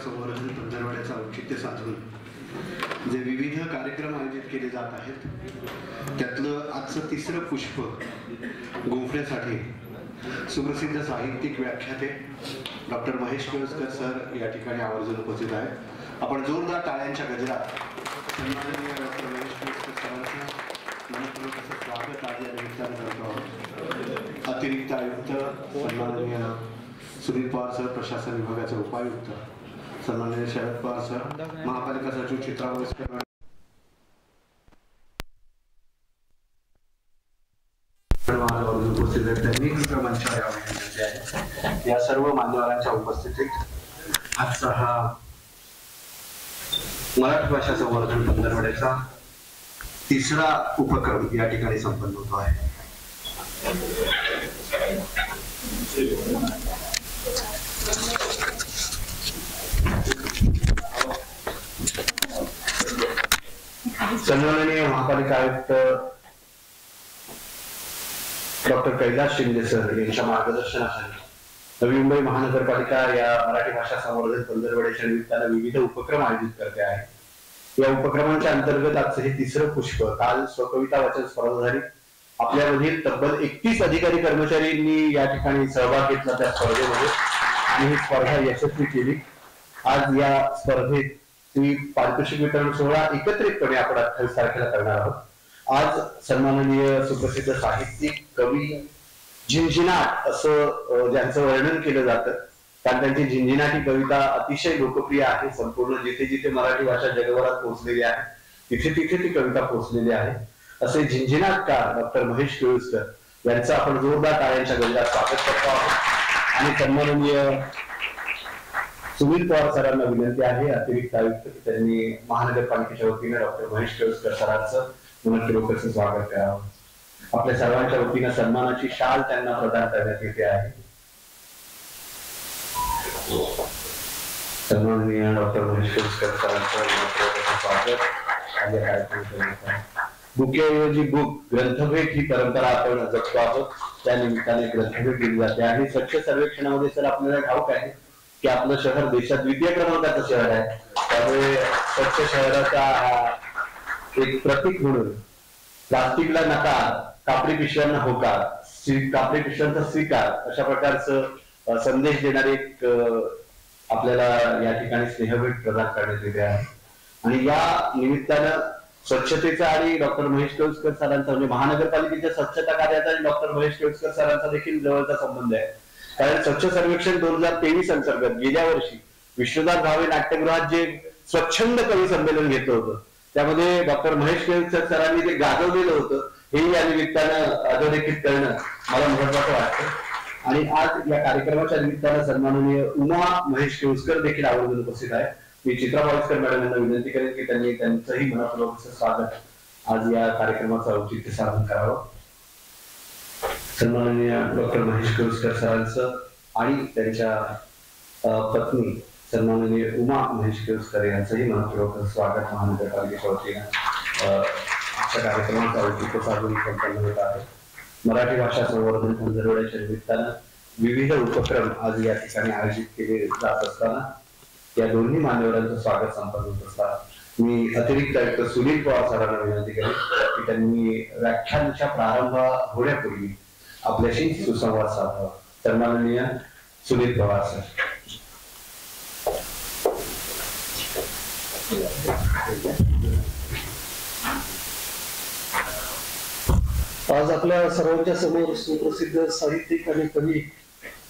संवर्धन पंधरवड्याचं औचित्य साधून जे विविध कार्यक्रम आयोजित केले जात आहेत त्यातलं आजचं तिसरं पुष्प गुंफण्यासाठी सुप्रसिद्ध साहित्यिक व्याख्याते डॉक्टर महेश केळुसकर सर या ठिकाणी आवर्जून उपस्थित आहेत। आपण जोरदार टाळ्यांच्या गजरात सन्माननीय डॉक्टर महेश केळुसकर सरांचं मनपूर्वक असं स्वागत आज या निमित्तानं करतो आहोत। अतिरिक्त आयुक्त सन्माननीय सुनील पवार सर, प्रशासन विभागाचे उपायुक्त सन्माननीय शरद पवार सर, महापालिका सचिव चित्रा वळसकर उपस्थित आहेत, त्यांनी मंचावर या सर्व मान्यवरांच्या उपस्थितीत आजचा हा मराठी भाषा संवर्धन पंधरवड्याचा तिसरा उपक्रम या ठिकाणी संपन्न होतो आहे। सन्माननीय महापालिका आयुक्त डॉक्टर कैलास शिंदे सर यांच्या मार्गदर्शनाखाली नवी मुंबई महानगरपालिका या मराठी भाषा संवर्धन पंधरवड्याच्या निमित्तानं विविध उपक्रम आयोजित करते आहे। या उपक्रमांच्या अंतर्गत आजचं हे तिसरं पुष्प, काल स्वकविता वाचन स्पर्धा झाली। आपल्यामधील तब्बल 31 अधिकारी कर्मचाऱ्यांनी या ठिकाणी सहभाग घेतला त्या स्पर्धेमध्ये आणि ही स्पर्धा यशस्वी केली। आज या स्पर्धेत पारितोषिक वितरण सोहळा एकत्रितपणे आपण 28 तारखेला करणार आहोत। आज सन्माननीय सुप्रसिद्ध साहित्यिक कवी झिंझिनाट असं ज्यांचं वर्णन केलं जातं, कारण त्यांची झिंझिनाटी कविता अतिशय लोकप्रिय आहे। संपूर्ण जिथे जिथे मराठी भाषा जगभरात पोहोचलेली आहे तिथे तिथे ती कविता पोहोचलेली आहे। असे झिंझिनाटकार डॉक्टर महेश केळुसकर यांचं आपण जोरदार टाळ्यांच्या गजरात स्वागत करतो आहोत। आणि सन्माननीय सुनील पवार सरांना विनंती आहे, अतिरिक्त आयुक्त, त्यांनी महानगरपालिकेच्या वतीने डॉक्टर महेश केळुसकर सरांचं मनपूर्वक स्वागत करावं। आपल्या सर्वांच्या वतीने सन्मानाची शाल त्यांना प्रदान करण्यात येते आहे। सन्माननीय डॉक्टर महेश केळुसकर सरांचं मनपूर्वक स्वागत। बुकेऐवजी बुक, ग्रंथभेट ही परंपरा आपण जपतो आहोत। त्या निमित्ताने ग्रंथभेट दिली जाते आणि स्वच्छ सर्वेक्षणामध्ये सर आपल्याला ठाऊक आहे की आपलं शहर देशात द्वितीय क्रमांकाचं शहर आहे। त्यामुळे स्वच्छ शहराचा एक प्रतीक म्हणून प्लास्टिकला नकार, कापडी पिशव्यांना होकार, कापडी पिशव्यांचा स्वीकार अशा प्रकारचं संदेश देणारे एक आपल्याला या ठिकाणी स्नेहभेट प्रदान करण्यात येते आहे। आणि या निमित्तानं स्वच्छतेचा आणि डॉक्टर महेश केळुसकर सरांचा म्हणजे महानगरपालिकेच्या स्वच्छता कार्याचा आणि डॉक्टर महेश केळुसकर सरांचा देखील जवळचा संबंध आहे। कारण स्वच्छ सर्वेक्षण 2023 अंतर्गत गेल्या वर्षी विश्वनाथ भावे नाट्यगृहात जे स्वच्छंद कवी संमेलन घेतलं होतं त्यामध्ये डॉक्टर महेश केळुसकर सरांनी जे गाजवलेलं होतं हे या निमित्तानं अधोरेखित करणं मला महत्वाचं वाटतं। आणि आज या कार्यक्रमाच्या निमित्तानं सन्माननीय उमा महेश केळुसकर देखील आवर्जून उपस्थित आहे। मी चित्रा वळसकर मॅडम यांना विनंती करेन की त्यांनी त्यांचंही मनपूर्वक स्वागत आज या कार्यक्रमाचं औचित्य साधन करावं। सन्माननीय डॉक्टर महेश केळुसकर सरांचं आणि त्यांच्या पत्नी सन्माननीय उमा महेश केळुसकर यांचंही मनपूर्वक स्वागत महानगरपालिकेच्या वतीनं आजच्या कार्यक्रमाचं औचित्य साधून संपन्न होत आहे। मराठी भाषा संवर्धन पंधरवड्याच्या निमित्तानं विविध उपक्रम आज या ठिकाणी आयोजित केले जात असताना या दोन्ही मान्यवरांचं स्वागत संपन्न होत असताना मी अतिरिक्त आयुक्त सुनील पवार सरांना विनंती करेन की त्यांनी व्याख्यानाच्या प्रारंभ होण्यापूर्वी आपल्याशी सुसंवाद साधावा। सन्माननीय सुनील पवार सर। आज आपल्या सर्वांच्या समोर सुप्रसिद्ध साहित्यिक आणि कवी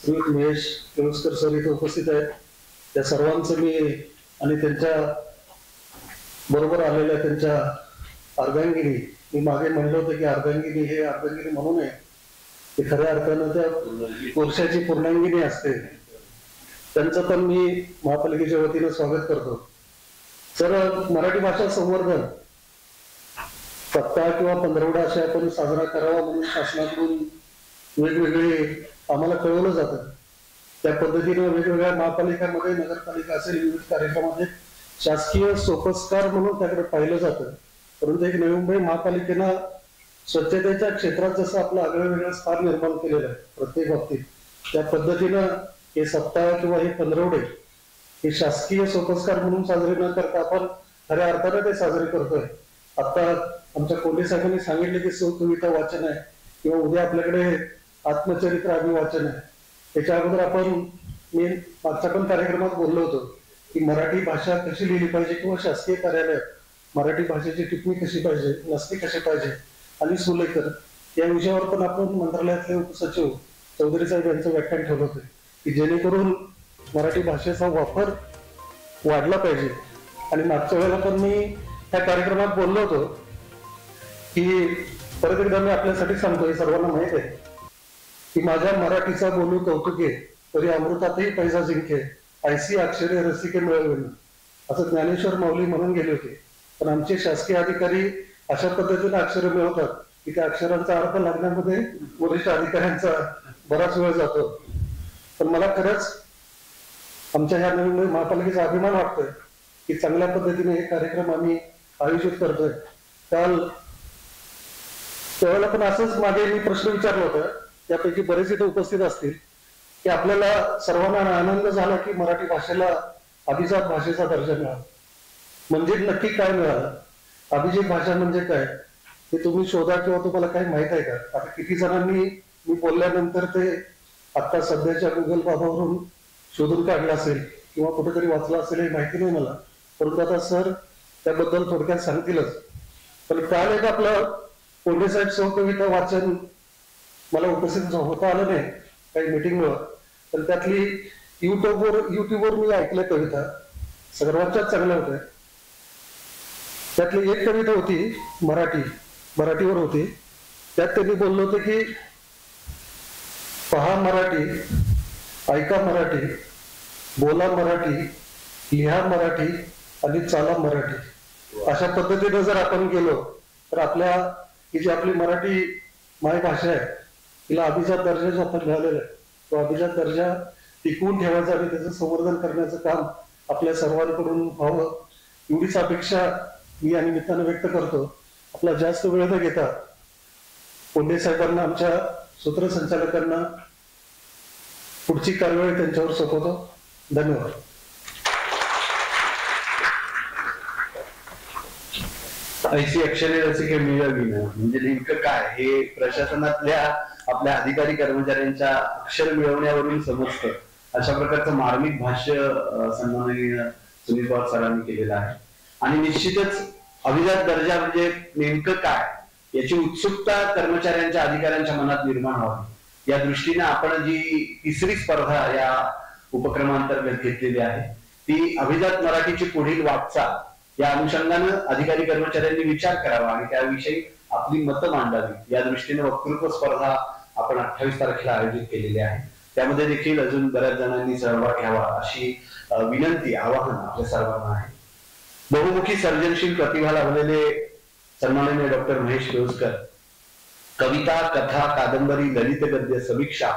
श्री महेश केळुसकर सर इथे उपस्थित आहेत। त्या सर्वांचं मी आणि त्यांच्या बरोबर आलेल्या त्यांच्या अर्धांगिनी, मी मागे म्हणलं होतं की अर्धांगिनी हे अर्धांगिनी म्हणू नये, ते खऱ्या अर्थानं त्या पुरुषाची पूर्णांगिनी असते, त्यांचं पण मी महापालिकेच्या वतीने स्वागत करतो। सर, मराठी भाषा संवर्धन सप्ताह किंवा पंधरवडा असे आपण साजरा करावा म्हणून शासनाकडून वेगवेगळे आम्हाला कळवलं जातं। त्या पद्धतीने वेगवेगळ्या महापालिकांमध्ये, नगरपालिका असेल, विविध कार्यक्रमामध्ये शासकीय सोपस्कार म्हणून त्याकडे पाहिलं जातं। परंतु एक नवी मुंबई महापालिकेनं स्वच्छतेच्या क्षेत्रात जसं आपलं आगळं स्थान निर्माण केलेलं आहे प्रत्येक बाबतीत, त्या पद्धतीनं हे सप्ताह किंवा हे पंधरवडे हे शासकीय सोपस्कार म्हणून साजरे न करता आपण खऱ्या अर्थाने ते साजरे करतोय. आता आमच्या कोल्हे साहेबांनी सांगितले की कविता वाचन आहे किंवा उद्या आपल्याकडे आत्मचरित्र अभिवाचन आहे. त्याच्या अगोदर मी मागच्या पण कार्यक्रमात बोललो होतो की मराठी भाषा कशी लिहिली पाहिजे किंवा शासकीय कार्यालयात मराठी भाषेची टिप्पणी कशी पाहिजे, नसते कशी पाहिजे आणि सुलेखन या विषयावर पण आपण मंत्रालयातले उपसचिव चौधरी साहेब यांचं व्याख्यान ठेवलं होतं की जेणेकरून मराठी भाषेचा वापर वाढला पाहिजे. आणि मागच्या वेळेला पण मी त्या कार्यक्रमात बोललो होतो की परत एकदा मी आपल्यासाठी सांगतोय, सर्वांना माहित आहे की माझ्या मराठीचा बोलू कौतुके तरी अमृतातही पैसा जिंके, ऐसी अक्षरे रसिके मिळविन असं ज्ञानेश्वर माऊली म्हणून गेले होते. पण आमचे शासकीय अधिकारी अशा पद्धतीने अक्षर मिळवतात की त्या अक्षरांचा अर्थ लागण्यामध्ये वरिष्ठ अधिकाऱ्यांचा बराच वेळ जातो. पण मला खरंच आमच्या ह्या नवीन महापालिकेचा अभिमान वाटतोय की चांगल्या पद्धतीने हे कार्यक्रम आम्ही आयोजित करतोय. काल त्यावेळेला पण असंच मागे मी प्रश्न विचारला होता, त्यापैकी बरेच इथे उपस्थित असतील, की आपल्याला सर्वांना आनंद झाला की मराठी भाषेला अभिजात भाषेचा दर्जा मिळाला. म्हणजे नक्की काय मिळालं, अभिजात भाषा म्हणजे काय हे तुम्ही शोधा किंवा तुम्हाला काही माहित आहे का? आता किती जणांनी मी बोलल्यानंतर ते आता सध्याच्या गुगल बाबावरून शोधून काढलं असेल किंवा कुठेतरी वाचलं असेल हे माहिती नाही मला, परंतु आता सर त्याबद्दल थोडक्यात सांगतीलच. पण काल एक आपलं कोल्हे साहेब सहकविता वाचन मला उपस्थित होता आलं नाही काही मीटिंगमुळं, पण त्यातली युट्यूबवर मी ऐकलं कविता सर्वांच्याच चांगल्या होत्या. त्यातली एक कविता होती मराठीवर होती. त्यात त्यांनी बोललो होते की पहा मराठी, ऐका मराठी, बोला मराठी, लिहा मराठी आणि चाला मराठी. अशा पद्धतीने जर आपण गेलो तर आपल्या ही जी आपली मराठी मायभाषा आहे तिला अभिजात दर्जा जो आपण मिळालेला आहे तो अभिजात दर्जा टिकवून ठेवायचा आणि त्याचं संवर्धन करण्याचं काम आपल्या सर्वांकडून व्हावं एवढीच अपेक्षा मी या निमित्तानं व्यक्त करतो. आपला जास्त वेळ न घेता कोल्हे साहेबांना, आमच्या सूत्रसंचालकांना पुढची कार्यवाही त्यांच्यावर सोपवतो. धन्यवाद. ऐशी अक्षरे रसिके मिळविन म्हणजे नेमकं काय हे प्रशासनातल्या आपल्या अधिकारी कर्मचाऱ्यांच्या अक्षर मिळवण्यावरून समजतं. अशा प्रकारचं मार्मिक भाष्य सन्माननीय सुनील पवार सरांनी केलेलं आहे. आणि निश्चितच अभिजात दर्जा म्हणजे नेमकं काय याची उत्सुकता कर्मचाऱ्यांच्या अधिकाऱ्यांच्या मनात निर्माण व्हावी या दृष्टीने आपण जी तिसरी स्पर्धा या उपक्रमांतर्गत घेतलेली आहे ती अभिजात मराठीची पुढील वाटचाल या अनुषंगानं अधिकारी कर्मचाऱ्यांनी विचार करावा आणि त्याविषयी आपली मतं मांडावी या दृष्टीने वक्तृत्व स्पर्धा आपण 28 तारखेला आयोजित केलेली आहे. त्यामध्ये देखील अजून बऱ्याच जणांनी सहभाग घ्यावा अशी विनंती, आवाहन आपल्या सर्वांना आहे. बहुमुखी सर्जनशील प्रतिभा लाभलेले सन्माननीय डॉक्टर महेश केळुसकर कविता, कथा, कादंबरी, ललित गद्य, समीक्षा,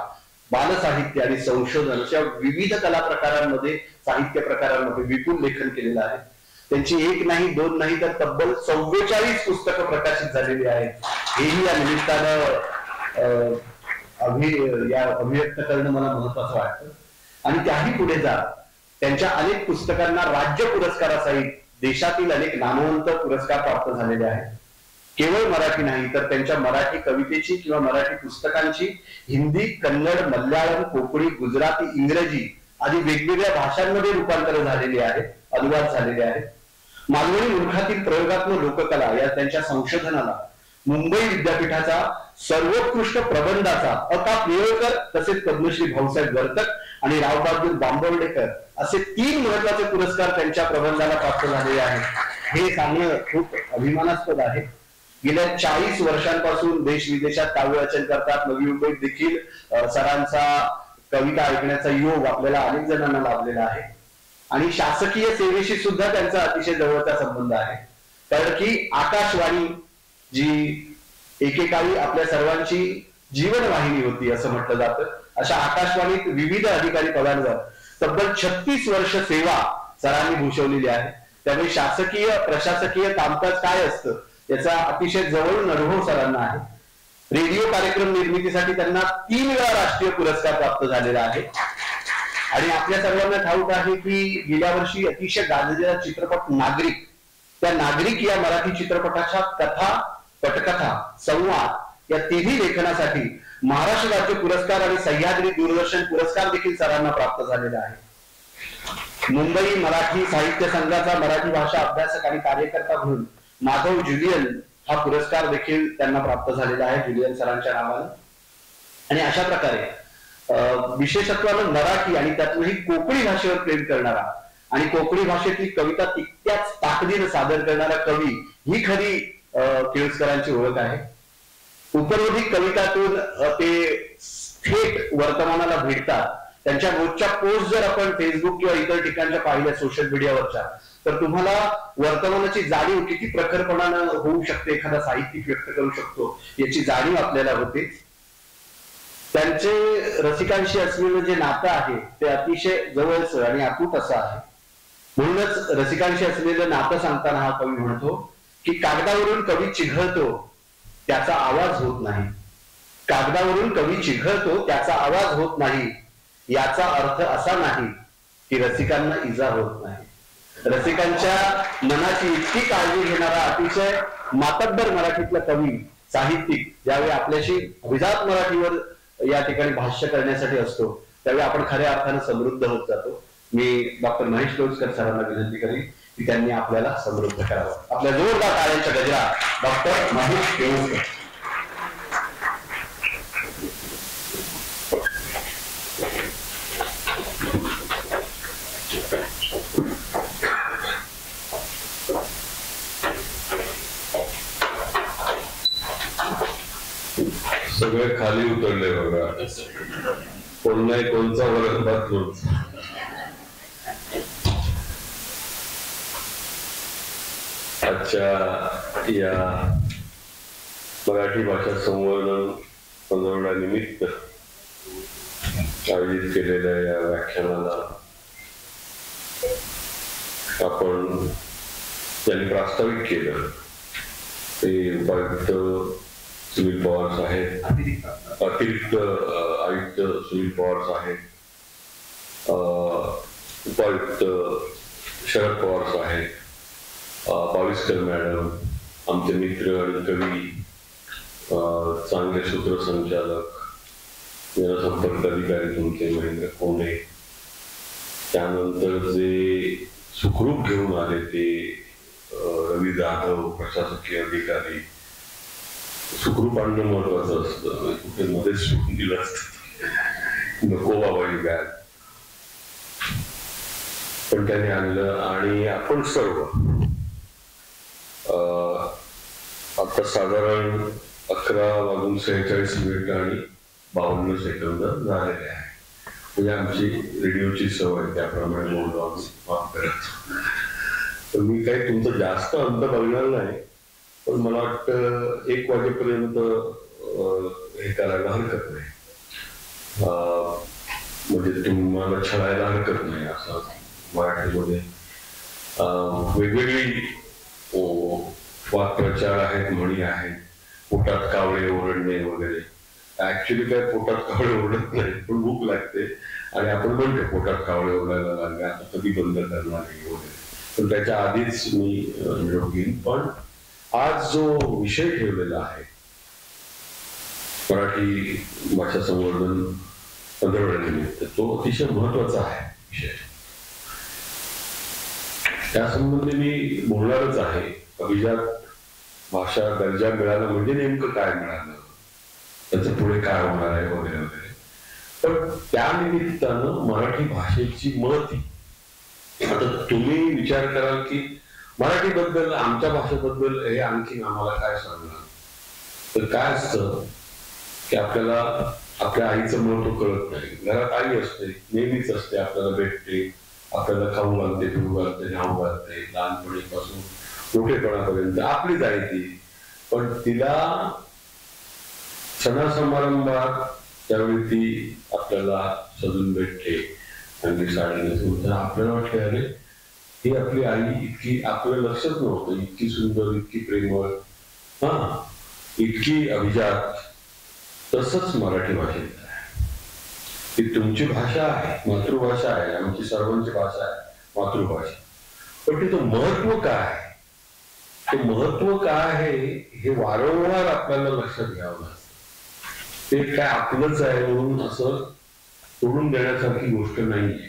बालसाहित्य आणि संशोधन अशा विविध कला प्रकारांमध्ये, साहित्य प्रकारांमध्ये विपुल लेखन केलेलं आहे. त्यांची एक नाही, दोन नाही तर तब्बल 44 पुस्तकं प्रकाशित झालेली आहेत. हेही या निमित्तानं अभिव्यक्त करणं मला महत्वाचं वाटतं. आणि त्याही पुढे जात त्यांच्या अनेक पुस्तकांना राज्य पुरस्कारासहित देशातील अनेक नामवंत पुरस्कार प्राप्त झालेले आहेत. केवळ मराठी नाही तर त्यांच्या मराठी कवितेची किंवा मराठी पुस्तकांची हिंदी, कन्नड, मल्याळम, कोकणी, गुजराती, इंग्रजी आदी वेगवेगळ्या भाषांमध्ये रूपांतर झालेली आहेत, अनुवाद झालेले आहेत. मालवणी मुलखातील प्रयोगात्मक लोककला या त्यांच्या संशोधनाला मुंबई विद्यापीठाचा सर्वोत्कृष्ट प्रबंधाचा अका पिळकर तसेच पद्मश्री भाऊसाहेब वर्तक आणि रावबहादूर बांबवडेकर असे 3 महत्वाचे पुरस्कार त्यांच्या प्रबंधाला प्राप्त झालेले आहेत. हे सांगणं खूप अभिमानास्पद आहे. गेल्या 40 वर्षांपासून देश विदेशात काव्य वाचन करतात. नवी मुंबईत देखील सरांचा कविता ऐकण्याचा योग आपल्याला अनेक जणांना लाभलेला आहे. आणि शासकीय सेवेशी सुद्धा त्यांचा अतिशय जवळचा संबंध आहे. कारण की आकाशवाणी जी एकेकाळी आपल्या सर्वांची जीवनवाहिनी होती असं म्हटलं जातं, अशा आकाशवाणीत विविध अधिकारी पदांवर तब्बल 36 वर्ष सेवा सरांनी भूषवलेली आहे. त्यामुळे शासकीय प्रशासकीय कामकाज काय असतं याचा अतिशय जवळून अनुभव सरांना आहे. रेडिओ कार्यक्रम निर्मितीसाठी त्यांना 3 वेळा राष्ट्रीय पुरस्कार प्राप्त झालेला आहे. आणि आपल्या सर्वांना ठाऊक आहे की गेल्या वर्षी अतिशय गाजलेला चित्रपट नागरिक, त्या नागरिक या मराठी चित्रपटाच्या कथा, पटकथा, संवाद या तिन्ही लेखनासाठी महाराष्ट्र राज्य पुरस्कार आणि सह्याद्री दूरदर्शन पुरस्कार देखील सरांना प्राप्त झालेला आहे. मुंबई मराठी साहित्य संघाचा मराठी भाषा अभ्यासक आणि कार्यकर्ता म्हणून माधव ज्युलियन हा पुरस्कार देखील त्यांना प्राप्त झालेला आहे, ज्युलियन सरांच्या नावाने. आणि अशा प्रकारे विशेषत्वानं मराठी आणि त्यातूनही कोकणी भाषेवर प्रेम करणारा आणि कोकणी भाषेतली कविता तितक्याच ताकदीने सादर करणारा कवी ही खरी केळुसकरांची ओळख आहे. उपरोधिक कवितातून ते थेट वर्तमानाला भेटतात. त्यांच्या रोजच्या पोस्ट जर आपण फेसबुक किंवा इतर ठिकाणच्या पाहिल्या सोशल मीडियावरच्या, तर तुम्हाला वर्तमानाची जाणीव किती प्रखरपणानं होऊ शकते, एखादा साहित्यिक व्यक्त करू शकतो याची जाणीव आपल्याला होते. त्यांचे रसिकांशी असलेलं जे नातं आहे ते अतिशय जवळचं आणि अतूट असं आहे. म्हणूनच रसिकांशी असलेलं नातं सांगताना हा कवी म्हणतो की कागदावरून कवी चिघळतो त्याचा आवाज होत नाही. कागदावरून कवी चिघळतो त्याचा आवाज होत नाही याचा अर्थ असा नाही की रसिकांना इजा होत नाही. रसिकांच्या मनाची इतकी काळजी घेणारा अतिशय मातब्बर मराठीतला कवी, साहित्यिक ज्यावेळी आपल्याशी अभिजात मराठीवर या ठिकाणी भाष्य करण्यासाठी असतो त्यावेळी आपण खऱ्या अर्थानं समृद्ध होत जातो. मी डॉक्टर महेश केळुसकर सरांना विनंती करेन की त्यांनी आपल्याला समृद्ध करावं. आपल्या जोरदार टाळ्यांच्या गजरात डॉक्टर महेश केळुसकर. सगळे खाली उतरले बघा, कोण नाही कोणचा वरंदात कोणचा. आजच्या या मराठी भाषा संवर्धन पंधरवड्यानिमित्त आयोजित केलेल्या या व्याख्यानाला आपण ज्यांनी प्रास्ताविक केलं ते उपायुक्त सुनील पवार साहेब, अतिरिक्त आयुक्त सुनील पवार साहेब, उपायुक्त शरद पवार साहेब, पाविस्कर मॅडम, आमचे मित्र आणि कवी, चांगले सूत्रसंचालक, जनसंपर्क अधिकारी तुमचे महेंद्र कोंडे, त्यानंतर जे सुखरूप घेऊन आले ते रवी जाधव, प्रशासकीय अधिकारी. सुखरूप आणणं महत्वाचं असतं, कुठे मध्येच सुखून दिलं असतं, नको बाबा ही बॅग, पण त्याने आणलं. आणि आपण सर्व आता साधारण 11:46 आणि 52 सेकंद झालेले आहे. म्हणजे आमची रेडिओची सवय त्याप्रमाणे बोललो आम्ही, माफ करतो. तर मी काही तुमचं जास्त अंत बघणार नाही, पण मला वाटतं 1 वाजेपर्यंत हे करायला हरकत नाही, म्हणजे तुम्हाला छळायला हरकत नाही. असं मराठीमध्ये वेगवेगळी वाक्प्रचार आहेत, म्हणी आहेत, पोटात कावळे ओरडणे वगैरे. ऍक्च्युली काय पोटात कावळे ओरडत नाही, पण भूक लागते आणि आपण म्हणतो पोटात कावळे ओरडायला लागले, आता कधी बंद करणार वगैरे. पण त्याच्या आधीच मी निरोप घेईन. पण आज जो विषय ठेवलेला आहे मराठी भाषा संवर्धन पंधरवड्यानिमित्त, तो अतिशय महत्वाचा आहे विषय. त्यासंबंधी मी बोलणारच आहे. अभिजात भाषा दर्जा मिळाला म्हणजे नेमकं काय मिळालं, त्याचं पुढे काय होणार आहे वगैरे वगैरे. पण त्यानिमित्तानं मराठी भाषेची महती. आता तुम्ही विचार कराल की मराठीबद्दल, आमच्या भाषेबद्दल हे आणखी आम्हाला काय सांगणार. तर काय असतं की आपल्याला आपल्या आईचं महत्व कळत नाही. घरात आई असते, नेहमीच असते, आपल्याला भेटते, आपल्याला खाऊ घालते, पिऊ घालते, न्हाऊ घालते, लहानपणीपासून मोठेपणापर्यंत आपलीच आई ती. पण तिला सणा समारंभात त्यावेळी ती आपल्याला सजून भेटते, चांगली साडी नेसून, आपल्याला वाटते अरे ही आपली आई इतकी, आपलं लक्षच नव्हतं, इतकी सुंदर, इतकी प्रेमळ, इतकी अभिजात. तसंच मराठी भाषेत आहे. ती तुमची भाषा आहे, मातृभाषा आहे, आमची सर्वांची भाषा आहे मातृभाषा, पण तिचं महत्व काय आहे, ते महत्व काय आहे हे वारंवार आपल्याला लक्षात घ्यावं लागतं. ते काय आपलंच आहे म्हणून असं सोडून देण्यासारखी गोष्ट नाहीये.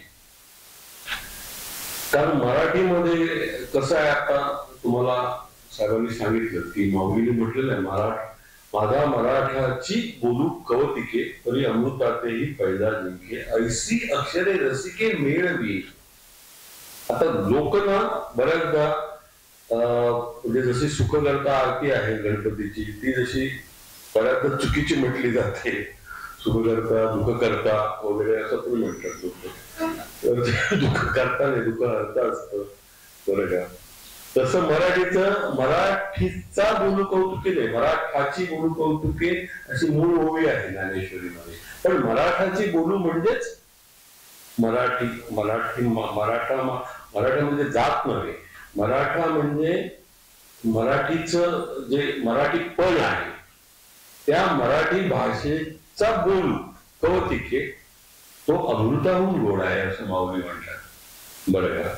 कारण मराठीमध्ये कसं आहे, आता तुम्हाला साहेबांनी सांगितलं की माऊलीने म्हटलेलं आहे, माझा मराठाची बोलू कवतिके परी अमृतातेही पैदा जिंके, ऐसी अक्षरे रसिके मेळवी. आता लोक ना बऱ्याचदा म्हणजे जशी सुखकर्ता आरती आहे गणपतीची, ती जशी बऱ्याचदा चुकीची म्हटली जाते. सुखकर्ता दुःखकर्ता वगैरे असं पण म्हणतात लोक. दुःखकर्ता नाही, दुःखहर्ता असतं बरं का. तसं मराठीचा बोलू कौतुके नाही, मराठाची बोलू कौतुके अशी मूळ ओवी आहे ज्ञानेश्वरीमध्ये. पण मराठाची बोलू म्हणजेच मराठी. मराठा म्हणजे जात नव्हे, मराठा म्हणजे मराठीचं जे मराठीपण आहे त्या मराठी भाषेचा बोलू कवतिके तो अमृताहून गोड आहे असं माऊली म्हणतात. बरं का.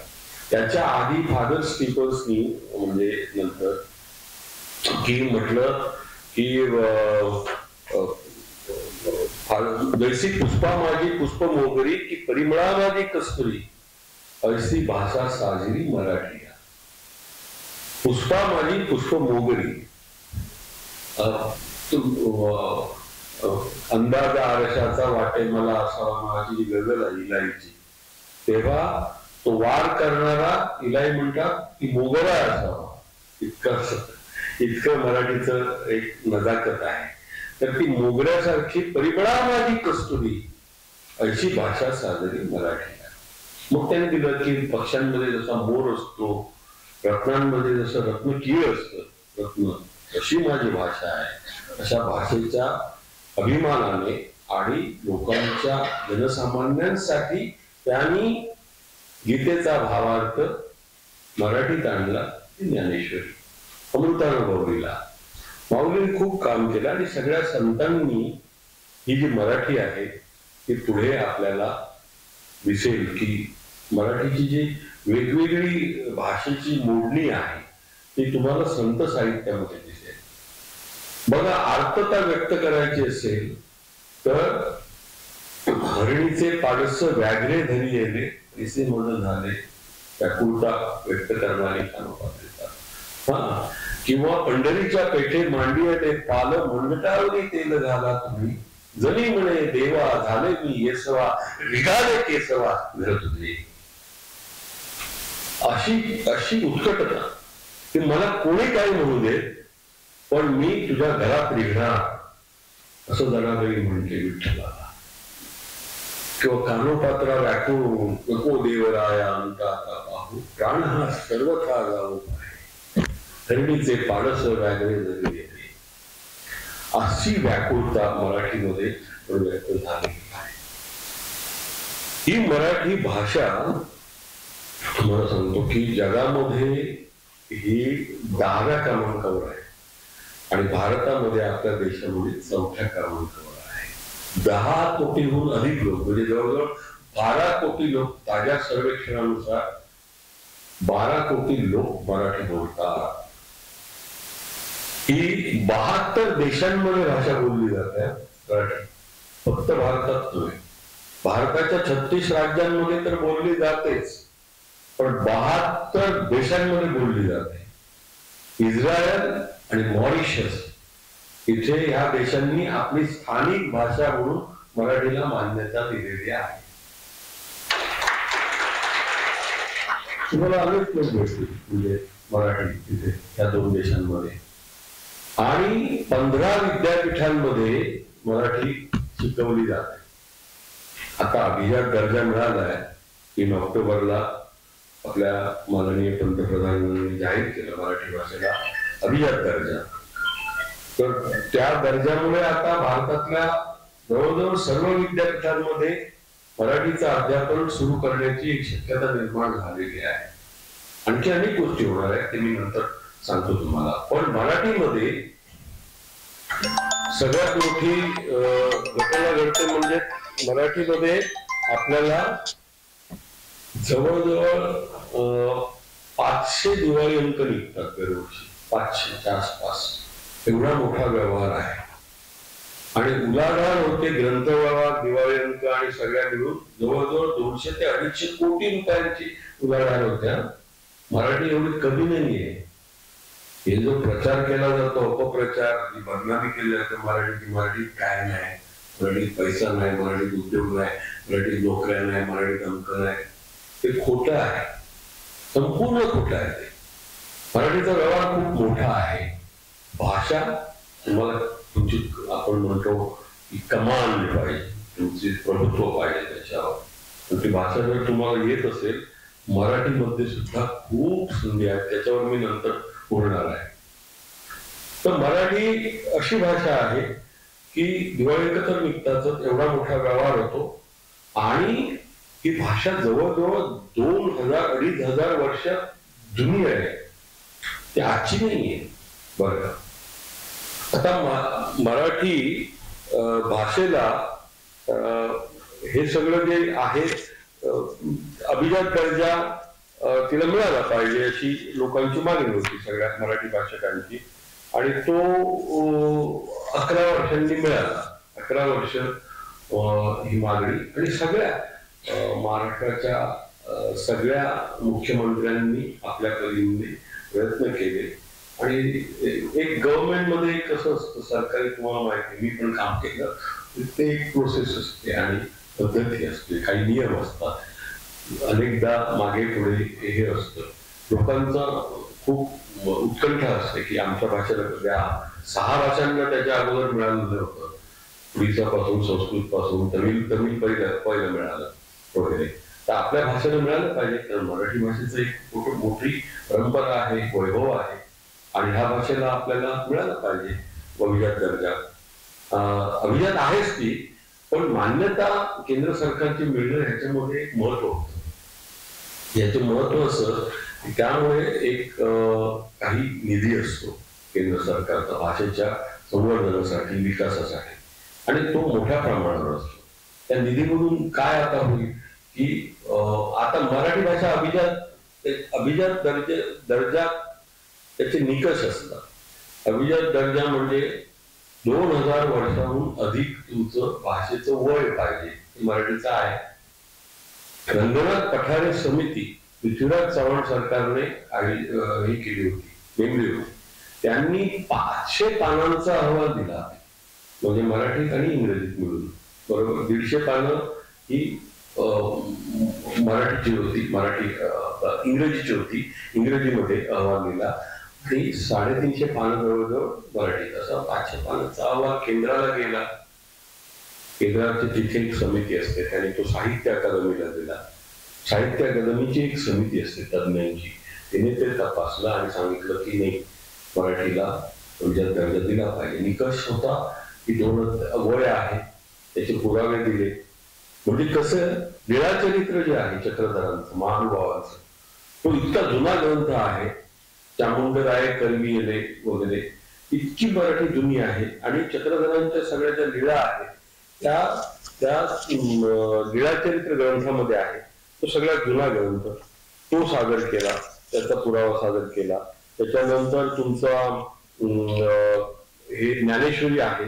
त्याच्या आधी फादर स्टीफन्सनी म्हणजे नंतर की म्हटलं की जैसी पुष्पा माझी पुष्प मोगरी की परिमळा माझी कस्तुरी, ऐसी भाषा साजरी मराठी. पुष्पा माझी पुष्प मोगरी, अंदाजा आरशाचा वाटे मला असावा माझी गजल इलाईची. तेव्हा तो वार करणारा इलाई म्हणतात की मोगरा असावा. इतकं मराठीचं एक नजाकत आहे. तर ती मोगऱ्यासारखी परिमळा माझी कस्तुरी, अशी भाषा साजरी मराठी. मग त्याने दिलं की पक्ष्यांमध्ये जसा मोर असतो, रत्नांमध्ये जसं रत्नकीळ असतं रत्न, अशी माझी भाषा आहे. अशा भाषेच्या अभिमानाने आणि लोकांच्या जनसामान्यांसाठी त्यांनी गीतेचा भावार्थ मराठीत आणला. ज्ञानेश्वरी अमृतानुभवलीला माऊलीने खूप काम केलं आणि सगळ्या संतांनी ही जी मराठी आहे ती पुढे आपल्याला दिसेल की मराठीची जी वेगवेगळी भाषेची मोडणी आहे ती तुम्हाला संत साहित्यामध्ये दिसेल. बघा, आर्तता व्यक्त करायची असेल तर हरणीचे पाडस व्याघ्रे धरी येणे ऐसे मन झाले, व्याकुळता व्यक्त करणारी कानोपा देतात. हा, किंवा पंढरीच्या पेठे मांडी येते पाल मंडटावरी तेल घाला तुम्ही, जणी म्हणे देवा झाले मी येसवा, निघाले केसवा घर तुझे. अशी उत्कटता की मला कोणी काय म्हणू दे पण मी तुझ्या घरात निघणार असं जनाबाई म्हणते विठ्ठलाला. किंवा कानोपात्रा व्याकुळून नको देवराया अंता पाहू, प्राण हा सर्वथा जाऊ आहे, हरणीचे पाडस व्याघ्रे धरी येते. अशी व्याकुळता मराठीमध्ये व्यक्त झालेली आहे. ही मराठी भाषा तुम्हाला सांगतो की जगामध्ये ही 10व्या क्रमांकावर आहे आणि भारतामध्ये आपल्या देशामध्ये 4थ्या क्रमांकावर आहे. 10 कोटीहून अधिक लोक म्हणजे जवळजवळ 12 कोटी लोक, ताज्या सर्वेक्षणानुसार 12 कोटी लोक मराठी बोलतात. ही 72 देशांमध्ये भाषा बोलली जाते मराठी, फक्त भारतात नव्हे. भारताच्या 36 राज्यांमध्ये तर बोलली जातेच, पण 72 देशांमध्ये बोलली जाते. इस्रायल आणि मॉरिशस इथे ह्या देशांनी आपली स्थानिक भाषा म्हणून मराठीला मान्यता दिलेली आहे. तुम्हाला अनेक लोक भेटतील म्हणजे मराठी तिथे या 2 देशांमध्ये. आणि 15 विद्यापीठांमध्ये मराठी शिकवली जाते. आता अभिजात दर्जा मिळालाय. 3 ऑक्टोबरला आपल्या माननीय पंतप्रधानांनी जाहीर केलं मराठी भाषेला अभिजात दर्जा. तर त्या दर्जामुळे आता भारतातल्या जवळजवळ सर्व विद्यापीठांमध्ये मराठीचं अध्यापन सुरू करण्याची एक शक्यता निर्माण झालेली आहे. आणखी अनेक गोष्टी होणार आहेत ते मी नंतर सांगतो तुम्हाला. पण मराठीमध्ये सगळ्यात मोठी घटना घडते म्हणजे मराठीमध्ये आपल्याला जवळजवळ 500 दिवाळी अंक निघतात दरवर्षी, 500च्या आसपास एवढा मोठा व्यवहार आहे. आणि उलाढाल होते ग्रंथ व्यवहार, दिवाळी अंक आणि सगळ्या मिळून जवळजवळ 200 ते 250 कोटी रुपयांची उलाढाल होत्या. मराठी एवढी कमी नाहीये. हे जो प्रचार केला जातो, अपप्रचार, जी बदनामी केली जाते मराठीत काय नाही, मराठीत पैसा नाही, मराठीत उद्योग नाही, मराठीत नोकऱ्या नाही, मराठीत अंक नाही, ते खोटं आहे, संपूर्ण खोटं आहे. ते मराठीचा व्यवहार खूप मोठा आहे. भाषा तुम्हाला तुमची, आपण म्हणतो की कमांड पाहिजे, तुमचे प्रभुत्व पाहिजे त्याच्यावर. पण ती भाषा जर तुम्हाला येत असेल, मराठीमध्ये सुद्धा खूप संधी आहेत, त्याच्यावर मी नंतर बोलणार आहे. तर मराठी अशी भाषा आहे की दिवाळी तर निघताच एवढा मोठा व्यवहार होतो. आणि ही भाषा जवळजवळ 2000-2500 वर्ष जुनी आहे, ती आजची नाहीये. बरं, आता मराठी भाषेला हे सगळं जे आहे अभिजात दर्जा तिला मिळाला पाहिजे अशी लोकांची मागणी होती, सगळ्या मराठी भाषकांची. आणि तो 11 वर्षांनी मिळाला. 11 वर्ष ही मागणी, आणि सगळ्या महाराष्ट्राच्या सगळ्या मुख्यमंत्र्यांनी आपल्या परीने प्रयत्न केले. आणि एक गव्हर्नमेंट मध्ये कसं असतं, सरकारी, तुम्हाला माहिती, मी पण काम केलं, ते एक प्रोसेस असते आणि पद्धती असते, काही नियम असतात. अनेकदा मागे पुढे हे असतं. लोकांचा खूप उत्कंठा असते की आमच्या भाषेला द्या. 6 भाषांना त्याच्या अगोदर मिळालेलं होतं, उडीसा पासून, संस्कृत पासून, तमिळ पहिलं मिळालं वगैरे. तर आपल्या भाषेला मिळालं पाहिजे. तर मराठी भाषेचं एक मोठी परंपरा आहे, वैभव आहे, आणि ह्या भाषेला आपल्याला मिळालं पाहिजे अभिजात दर्जा. अभिजात आहेच ती, पण मान्यता केंद्र सरकारची मिळणं ह्याच्यामध्ये एक महत्व होतं. याचं महत्व असं, त्यामुळे एक काही निधी असतो केंद्र सरकारचा भाषेच्या संवर्धनासाठी, विकासासाठी, आणि तो मोठ्या प्रमाणावर असतो. त्या निधीमधून काय आता होईल की आता मराठी भाषा अभिजात दर्जा त्याचे निकष असतात. अभिजात दर्जा म्हणजे 2000 वर्षाहून अधिक तुमचं भाषेचं वय पाहिजे, मराठीचं आहे. रंगनाथ पठारे समिती पृथ्वीराज चव्हाण सरकारने ही केली होती, नेमली होती. त्यांनी 500 पानांचा अहवाल दिला, म्हणजे मराठीत आणि इंग्रजीत मिळून. बरोबर 150 पानं ही मराठीची होती, इंग्रजीची होती. इंग्रजीमध्ये अहवाल दिला आणि 350 पानं जवळजवळ मराठीत. असा 500 पानांचा अहवाल केंद्राला गेला. केंद्राची तिथे एक समिती असते, त्याने तो साहित्य अकादमीला दिला. साहित्य अकादमीची एक समिती असते तज्ञांची, तिने ते तपासलं आणि सांगितलं की नाही, मराठीला अभिजात दर्जा दिला पाहिजे. निकष होता की 2 वय आहे, त्याचे पुरावे दिले. म्हणजे कसं, लीळाचरित्र जे आहे चक्रधरांचं, महानुभावांचं, तो इतका जुना ग्रंथ आहे. चामुंडराय करविले वगैरे इतकी मराठी जुनी आहे. आणि चक्रधरांच्या सगळ्या ज्या लीळा आहेत त्या लीळाचरित्र ग्रंथामध्ये आहे. तो सगळ्यात जुना ग्रंथ, तो सादर केला, त्याचा पुरावा सादर केला. त्याच्यानंतर तुमचा हे ज्ञानेश्वरी आहे,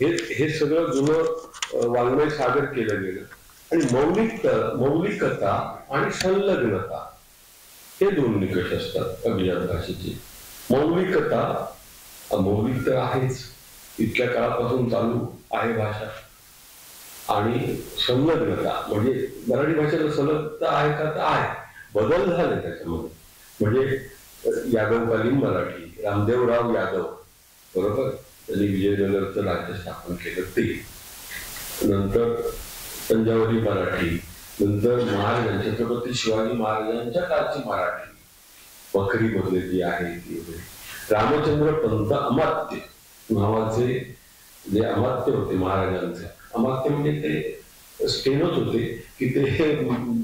हे सगळं जुनं वाङ्मय सादर केलं गेलं. आणि मौलिकता आणि संलग्नता हे 2 निकष असतात अभिजात भाषेचे. मौलिक तर आहेच, इतक्या काळापासून चालू आहे भाषा. आणि संलग्नता म्हणजे मराठी भाषेला संलग्नता आहे का, तर आहे, बदल झाले त्याच्यामध्ये. म्हणजे यादवकालीन मराठी, रामदेवराव यादव, बरोबर, त्यांनी विजयनगरचं राज्य स्थापन केलं ते. नंतर तंजावरी मराठी, नंतर महाराजांच्या, छत्रपती शिवाजी महाराजांच्या काळची मराठी, वखरीमध्ये जी आहे ती वगैरे. रामचंद्र पंत अमात्य नावाचे जे अमात्य होते महाराजांचे, अमात्य म्हणजे ते स्टेनच होते की ते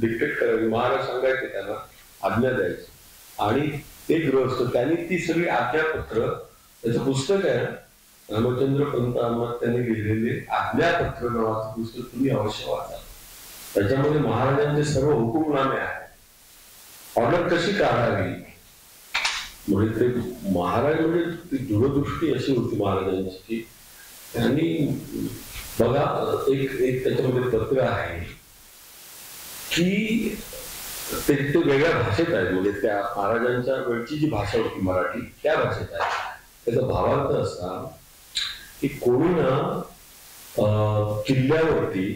डिक्टेट करावे, महाराज सांगायचे, त्यांना आज्ञा द्यायची. आणि ते गृहस्थ, त्यांनी ती सगळी आज्ञापत्र, त्याचं पुस्तक आहे, रामचंद्र पंत त्यांनी लिहिलेले आज्ञापत्र नावाचं पुस्तक तुम्ही अवश्य वाचा. त्याच्यामध्ये महाराजांचे सर्व हुकुमनामे आहेत. ऑर्डर कशी काढावी म्हणजे ते महाराज म्हणजे ती दूरदृष्टी अशी होती महाराजांची की त्यांनी बघा एक त्याच्यामध्ये पत्र आहे की ते वेगळ्या भाषेत आहे. म्हणजे त्या महाराजांच्या वेळची जी भाषा होती मराठी त्या भाषेत आहे. त्याचा भावार्थ असा की कोणी ना किल्ल्यावरती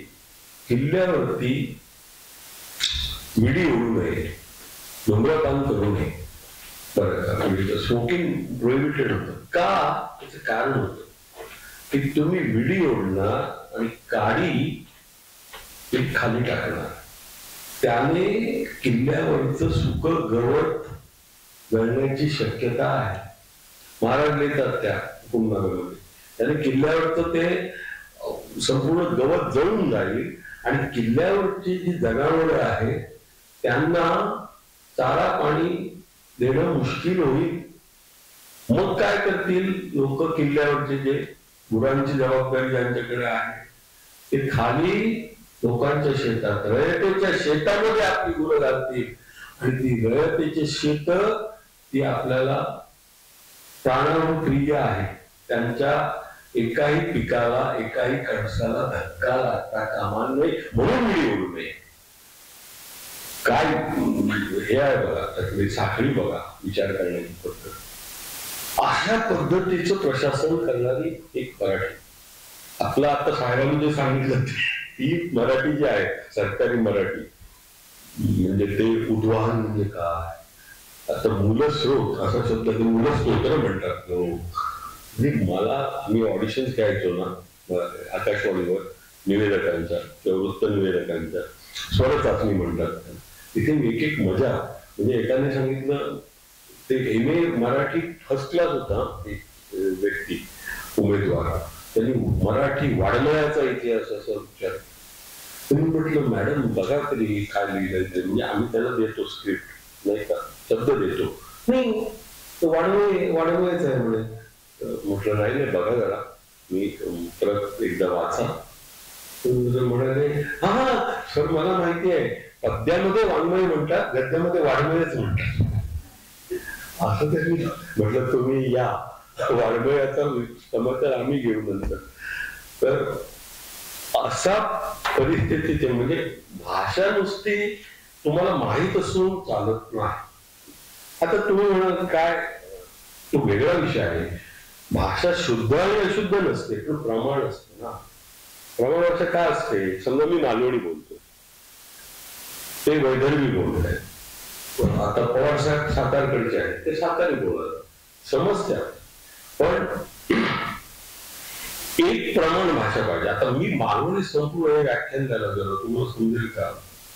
विडी ओढू नये, धूम्रपान करू नये. बरं का, स्मोकिंग प्रोहिबिटेड होतं. का? त्याचं कारण होतं की तुम्ही विडी ओढणार आणि काडी खाली टाकणार, त्याने किल्ल्यावरचं सुक गवत गळण्याची शक्यता आहे. महाराज लिहितात त्या हुकुमनाम्यामध्ये, त्याने किल्ल्यावरचं ते संपूर्ण गवत जळून जाईल आणि किल्ल्यावरची जी जनावरं आहे त्यांना चारा पाणी देणं मुश्किल होईल. मग काय करतील लोक? किल्ल्यावरचे जे गुरांची जबाबदारी ज्यांच्याकडे आहे ते खाली लोकांच्या शेतात, रयतेच्या शेतामध्ये आपली गुरं घालतील आणि ती रयतेची शेत ती आपल्याला प्राणानु प्रिय आहे. त्यांच्या एकाही पिकाला, एकाही कणसाला धक्का लागता कामा नये, म्हणून विडी ओढू नये. काय हे आहे बघा, त्यातली साखळी बघा, विचार करण्याची पद्धत. अशा पद्धतीचं प्रशासन करणारी एक मराठी. आपलं आता साहेबांनी जे सांगितलं ती मराठी जी आहे, सरकारी मराठी, म्हणजे ते उद्वाहन म्हणजे काय? आता मूलस्रोत असा शब्द, ते मूलस्रोत्र म्हणतात लोक. मी ऑडिशन घ्यायचो ना आकाशवाणीवर निवेदकांच्या किंवा वृत्त निवेदकांच्या, स्वर चाचणी म्हणतात. तिथे एक एक मजा. म्हणजे एकाने सांगितलं, ते MA मराठी फर्स्ट क्लास होता एक व्यक्ती, उमेदवार, त्यांनी मराठी वाडमयाचा इतिहास असा विचार. तुम्ही म्हटलं मॅडम बघा तरी काय लिहिलं, म्हणजे आम्ही त्याला देतो स्क्रिप्ट, नाही का, शब्द देतो. नाही वाडमयच आहे म्हणे. म्हटलं नाही बघा जरा, मी परत एकदा वाचा. म्हणाले हा सर मला माहिती आहे, पद्यामध्ये वाङ्मय म्हणतात, गद्यामध्ये वाडमयच म्हणतात. असं त्यांनी म्हटलं तुम्ही या वाडमयाचा समाचार आम्ही घेऊ नंतर. तर असा परिस्थितीचे म्हणजे भाषा नुसती तुम्हाला माहीत असून चालत नाही. आता तुम्ही म्हणाल काय, तो वेगळा विषय आहे. भाषा शुद्ध आणि अशुद्ध नसते, पण प्रमाण असते ना. प्रमाण भाषा काय असते? समजा मी मालवणी बोलतो, ते वैदर्भी बोलत आहे. आता पवार साहेब सातारकडचे आहेत, ते सातारी बोलत समजत्या. पण एक प्रमाण भाषा पाहिजे. आता मी मालवणी संपूर्ण व्याख्यान द्यायला गेलो, तुम्हाला समजेल का?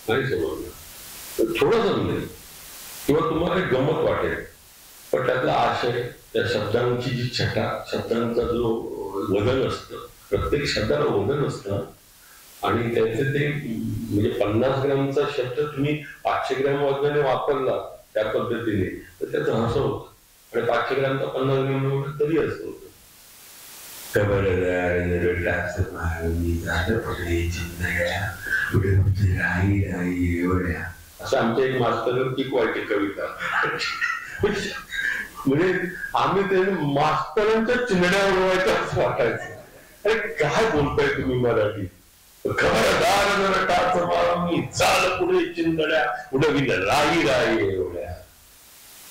नाही समजलं, थोडं समजेल किंवा तुम्हाला गमत वाटेल, पण त्यातला आशय, त्या शब्दांची जी छटा, शब्दांचा जो वजन असतं, प्रत्येक शब्दाला वजन असतं. आणि त्याचे ते म्हणजे 50 ग्रॅमचा शब्द तुम्ही 500 ग्रॅम वजनाने वापरला त्या पद्धतीने तर त्याचं असं होतं. आणि 500 ग्रॅमचा 50 ग्रॅम तरी असं होतं. असं आमच्या एक मास्तरवर किक व्हायची कविता. म्हणजे आम्ही ते मास्तरांच्या चिंधड्या उडवायचं असं वाटायचं. अरे काय बोलताय तुम्ही मराठी? खबरदार टाच मारून चाल पुढे चिंधड्या उडविल्या राई राई एवढ्या.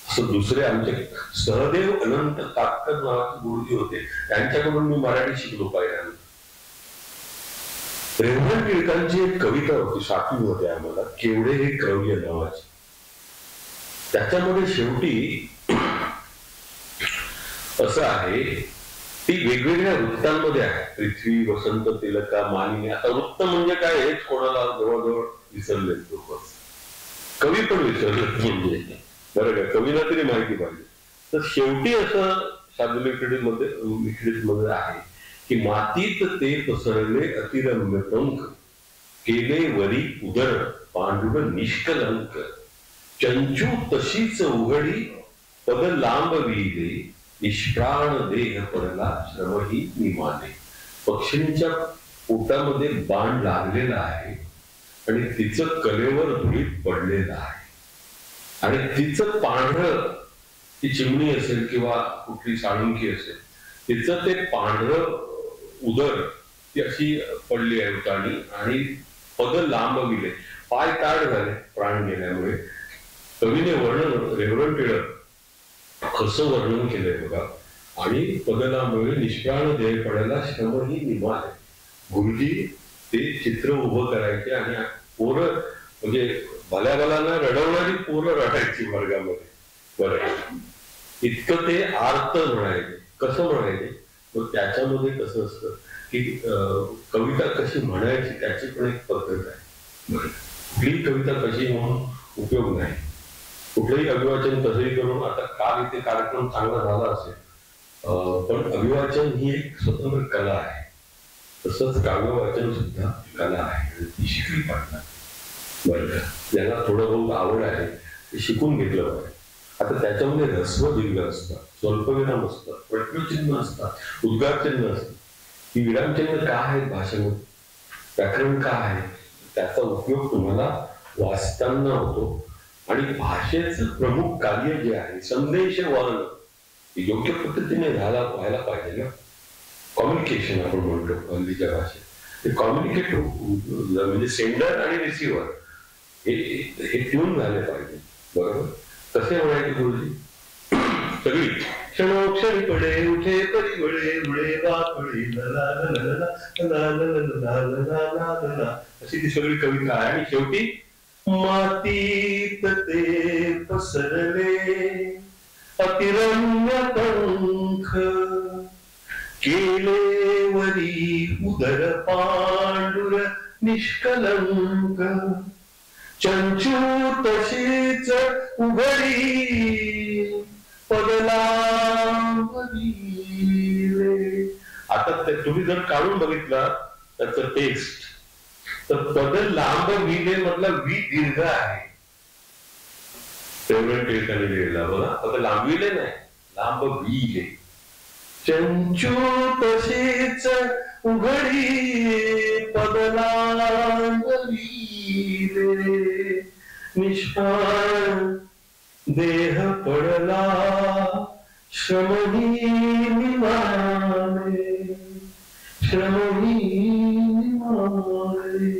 असं दुसरे आमचे सहदेव अनंत ताकद नावाचे गुरुजी होते, त्यांच्याकडून मी मराठी शिकलो पहिल्यांदा. रेवण टिळकांची एक कविता होती 7वी मध्ये आम्हाला, केवढे हे क्रव्य नावाची. त्याच्यामध्ये शेवटी असं आहे, ती वेगवेगळ्या वृत्तांमध्ये आहे. पृथ्वी, वसंत, तिलका, मानिनी. आता वृत्त म्हणजे काय हेच कोणाला जवळजवळ विसरले लोक. कवी पण विसरले म्हणजे, बरं का, कवीला तरी माहिती पाहिजे. तर शेवटी असं शार्दूल मध्ये आहे की मातीत ते पसरले अतिरम्य पंख, केले वरी उदर पांडुर निष्कलंक, चंचू तशीच उघडी पद लांब विले, निष्प्राण देह पडला श्रमही निमाने. पक्षींच्या पोटामध्ये बाण लागलेला आहे आणि तिचं कलेवर धुळीत पडलेलं आहे आणि तिचं पांढरं, ती चिमणी असेल किंवा कुठली साळुंकी असेल, तिचं ते पांढरं उदर ती अशी पडली आहे उतानी आणि पद लांबविले, पाय ताड झाले प्राण गेल्यामुळे. कवीने वर्णन, रेव्हरंड टिळक कसं वर्णन केलंय बघा. आणि पद लांबविले निष्प्राण देह पडायला श्रमही निमाने. गुरुजी ते चित्र उभं करायचे आणि पोरं म्हणजे भल्या भल्याना रडवणारी पोरं रडायची वर्गामध्ये. बरं, इतकं ते आर्त म्हणायचे. कसं म्हणायचे? मग त्याच्यामध्ये कसं असतं की कविता कशी म्हणायची त्याची पण एक पद्धत आहे. कुठलीही कविता कशी म्हणून उपयोग नाही. कुठलंही अभिवाचन कसंही करून, आता काल इथे कार्यक्रम चांगला झाला असेल, पण अभिवाचन ही एक स्वतंत्र कला आहे. तसंच काव्य वाचन सुद्धा कला आहे, ती शिकली पाहिजे. बरं, ज्यांना थोडं बहुत आवड आहे ते शिकून घेतलं पाहिजे. आता त्याच्यामध्ये ऱ्हस्व दीर्घ असतात, स्वल्पविराम असतात, प्रश्नचिन्ह असतात, उद्गारचिन्ह असतात. ही विरामचिन्ह का आहेत भाषेमध्ये, व्याकरण का आहे, त्याचा उपयोग तुम्हाला वाचताना होतो. आणि भाषेचं प्रमुख कार्य जे आहे संदेश वहन योग्य पद्धतीने व्हायला पाहिजे ना. कम्युनिकेशन आपण म्हणतो हल्लीच्या भाषेत. ते कम्युनिकेट म्हणजे सेंडर आणि रिसिव्हर हे ट्यून झाले पाहिजे. बरोबर, कसे म्हणायचे गुरुजी? सगळी क्षणोक्षणी पडे उठे परिवळे मुळे वाकडे अशी ती सगळी कविता आहे. आणि शेवटी मातीत ते पसरले अतिरम्य पंख केले वरी उदर पांडुर निष्कलंक चंचू तशीच उघडी पदलांबविले. आता तुम्ही जर काढून बघितला त्याचं टेक्स्ट, तर पद लांबविले मधला वी दीर्घ आहे. रेव्हरंड टिळकांनी लिहिलेला बघा, पद लांबविले नाही, लांबविले. चंचू तशीच उघडी पदलांबविले निष्पाण देह पडला श्रमही निमाने श्रमही निमाने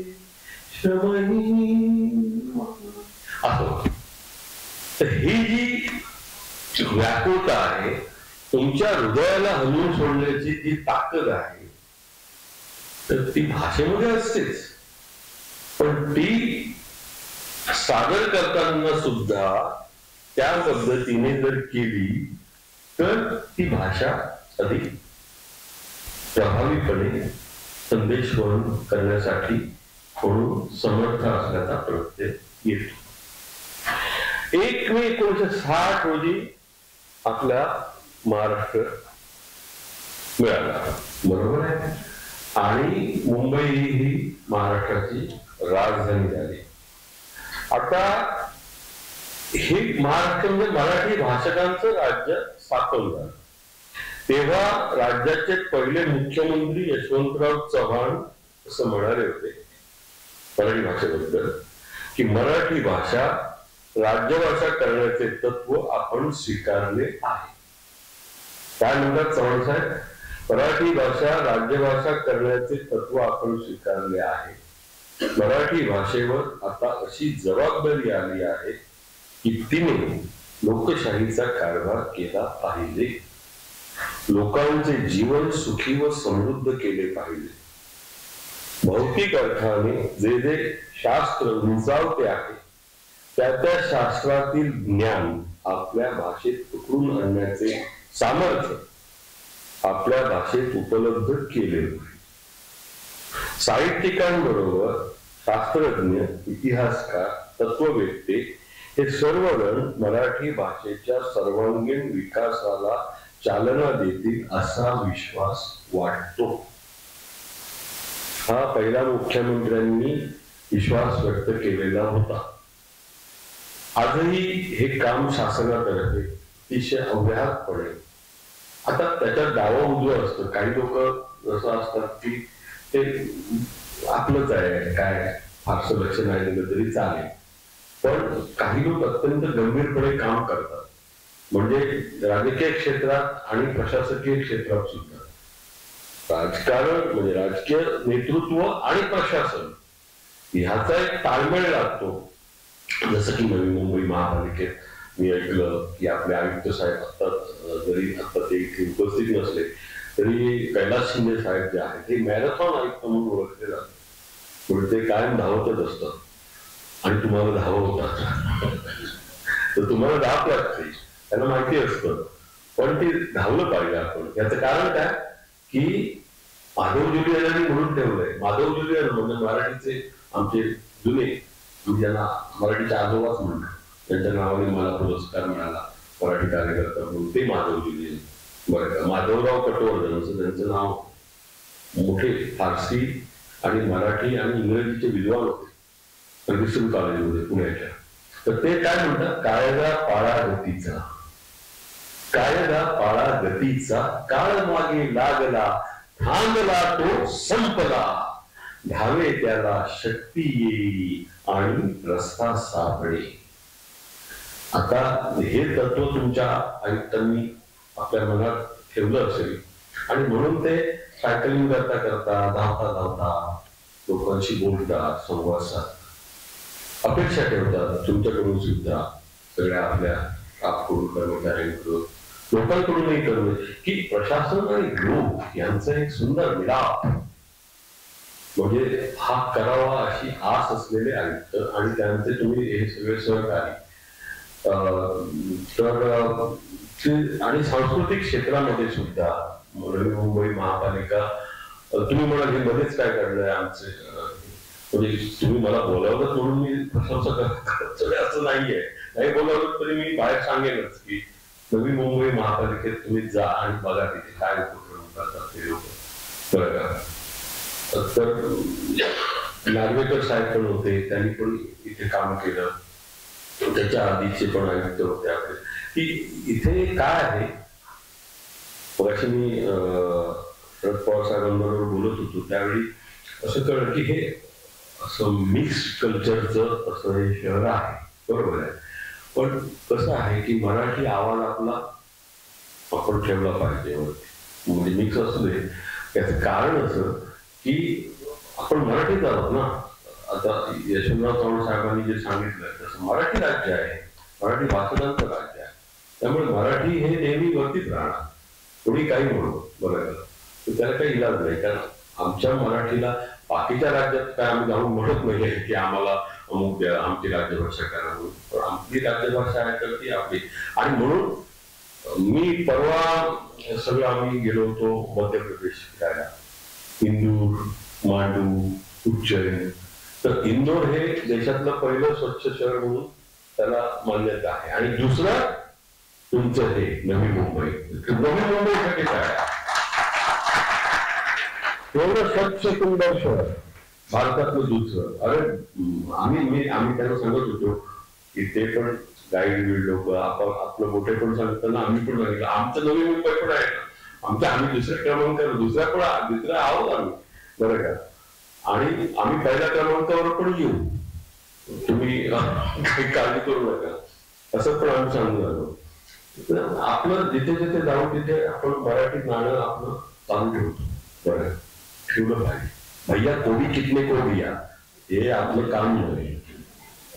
श्रमही निमाने. असं ही जी व्याकुळता आहे, तुमच्या हृदयाला हलवून सोडण्याची जी ताकद आहे, तर ती भाषेमध्ये असतेच. पण ती सादर करताना सुद्धा त्या पद्धतीने जर केली तर ती भाषा अधिक प्रभावीपणे संदेशवहन करण्यासाठी म्हणून समर्थ असल्याचा प्रत्यय येतो. 1 मे 1960 रोजी आपला महाराष्ट्र मिळाला, बरोबर आहे. आणि मुंबई ही महाराष्ट्राची राजधानी झाली. आता हे महाराष्ट्र म्हणजे मराठी भाषकांचं राज्य स्थापन झालं. तेव्हा राज्याचे पहिले मुख्यमंत्री यशवंतराव चव्हाण असं म्हणाले होते मराठी भाषेबद्दल की मराठी भाषा राज्यभाषा करण्याचे तत्व आपण स्वीकारले आहे. काय म्हणतात चव्हाण साहेब? मराठी भाषा राज्यभाषा करण्याचे तत्व आपण स्वीकारले आहे. मराठी भाषेवर आता अशी जबाबदारी आली आहे की तिने लोकशाहीचा कारभार केला पाहिजे, लोकांचे जीवन सुखी व समृद्ध केले पाहिजे. भौतिक अर्थाने जे जे शास्त्र रुचावते आहे त्या शास्त्रातील ज्ञान आपल्या भाषेत पकडून आणण्याचे सामर्थ्य आपल्या भाषेत उपलब्ध केले. साहित्यिकांबरोबर शास्त्रज्ञ, इतिहासकार, तत्ववेत्ते हे सर्वजण मराठी भाषेच्या सर्वांगीण विकासाला चालना देतील असा विश्वास वाटतो. हा पहिला मुख्यमंत्र्यांनी विश्वास व्यक्त केलेला होता. आजही हे काम शासनातर्फे अतिशय अव्याहतपणे आता त्याच्यात डावं उजवं असतं. काही लोक जसं असतात की ते आपलंच आहे, काय फारसं लक्ष नाही दिलं तरी चालेल. पण काही लोक अत्यंत गंभीरपणे काम करतात, म्हणजे राजकीय क्षेत्रात आणि प्रशासकीय क्षेत्रात सुद्धा. राजकारण म्हणजे राजकीय नेतृत्व आणि प्रशासन ह्याचा एक ताळमेळ लागतो. जसं की नवी मुंबई महापालिकेत मी ऐकलं की आपले आयुक्त साहेब जरी आता ते इथे उपस्थित नसले तरी कैलास शिंदे साहेब जे आहेत ते मॅरेथॉन आयुक्त म्हणून ओळखले जातात. म्हणजे ते कायम धावतच असतात आणि तुम्हाला धावतात तर तुम्हाला धाप लागते, त्यांना माहिती असतं, पण ते धावलं पाहिजे आपण. याचं कारण काय की माधव जुलियनांनी म्हणून ठेवलंय. माधव जुलियन म्हणजे मराठीचे आमचे जुने, ज्यांना मराठीचे आजोबाच म्हणतात, त्यांच्या नावाने मला पुरस्कार मिळाला मराठी कार्यकर्ता म्हणून, ते माधव जुलियन. बरं का, माधवराव कटवर्धन असं त्यांचं नाव. मोठे फारसी आणि मराठी आणि इंग्रजीचे विद्वान होते फर्ग्युसन कॉलेजमध्ये पुण्याच्या. तर ते काय म्हणतात, कायदा पाळा गतीचा, कायदा पाळा गतीचा, काळ मागे लागला थांबला तो संपला, धावे त्याला शक्ती येई आणि रस्ता सापडे. आता हे तत्व तुमच्या आयुक्तांनी आपल्या मनात ठेवलं असेल आणि म्हणून ते सायकलिंग करता करता, धावता धावता लोकांशी बोलतात, संवाद साधतात, अपेक्षा ठेवतात तुमच्याकडून सुद्धा, सगळ्या आपल्या आपकडून, कर्मचाऱ्यांकडून, लोकांकडूनही करणं की प्रशासन आणि लोक यांचा एक सुंदर मिलाप म्हणजे हा करावा अशी आस असलेले आयुक्त आणि त्यांचे तुम्ही हे सगळे सहकारी. तर आणि सांस्कृतिक क्षेत्रामध्ये सुद्धा नवी मुंबई महापालिका, तुम्ही म्हणाल हे मध्येच काय काढलंय आमचे, म्हणजे तुम्ही मला बोलावलं म्हणून मी प्रशंसा करत असं नाहीये, नाही बोलावलं तरी मी बाहेर सांगेनच की नवी मुंबई महापालिकेत तुम्ही जा आणि बघा तिथे काय उपक्रम करतात ते लोक. बरं का, तर नार्वेकर साहेब पण होते, त्यांनी पण इथे काम केलं. त्याच्या आधीचे पण आयुक्त होते आपले. की इथे काय आहे, मगाशी मी शरद पवार साहेबांबरोबर बोलत होतो त्यावेळी असं कळलं की हे असं मिक्स कल्चरचं असं हे शहर आहे. बरोबर आहे, पण कसं आहे की मराठी आवाज आपला आपण ठेवला पाहिजे म्हणजे मिक्स असू दे. याचं कारण असं की आपण मराठीत आहोत ना. आता यशवंतराव चव्हाण साहेबांनी जे सांगितलं तसं मराठी राज्य आहे, मराठी भाषकांचं राज्य आहे, त्यामुळे मराठी हे नेहमी वरतीच राहणार, कोणी काही म्हणू. बरोबर, तर त्याला काही इलाज नाही, कारण आमच्या मराठीला बाकीच्या राज्यात काय आम्ही जाऊन म्हणत नाहीये की आम्हाला अमुक द्या, आमची राज्यभाषा करा म्हणून. पण आमची राज्यभाषा आहे तर ती आपली. आणि म्हणून मी परवा सगळं आम्ही गेलो होतो मध्य प्रदेश फिरायला, इंदूर, मांडू, उज्जैन. तर इंदोर हे देशातलं पहिलं स्वच्छ शहर म्हणून त्याला मान्यता आहे. आणि दुसरं तुमचं हे नवी मुंबई. नवी मुंबईसाठी काय एवढं स्वच्छ सुंदर शहर, भारतातलं दुसरं. अरे आम्ही त्यांना सांगत होतो की ते पण गाईड लोक आपलं मोठे पण सांगताना आम्ही पण सांगितलं आमचं नवी मुंबई पण आहे ना, आम्ही दुसऱ्या क्रमांकावर दुसऱ्या आहोत आम्ही. बरं का, आणि आम्ही पहिल्या क्रमांकावर पण येऊ, तुम्ही काही काळजी करू नका, असं पण आम्ही सांगून आलो. आपलं जिथे जिथे जाऊ तिथे आपण मराठी नाणं आपलं चालू ठेवतो. बरं, ठेवलं पाहिजे. भैया कोबी कितने को दिया, हे आपलं काम नाही.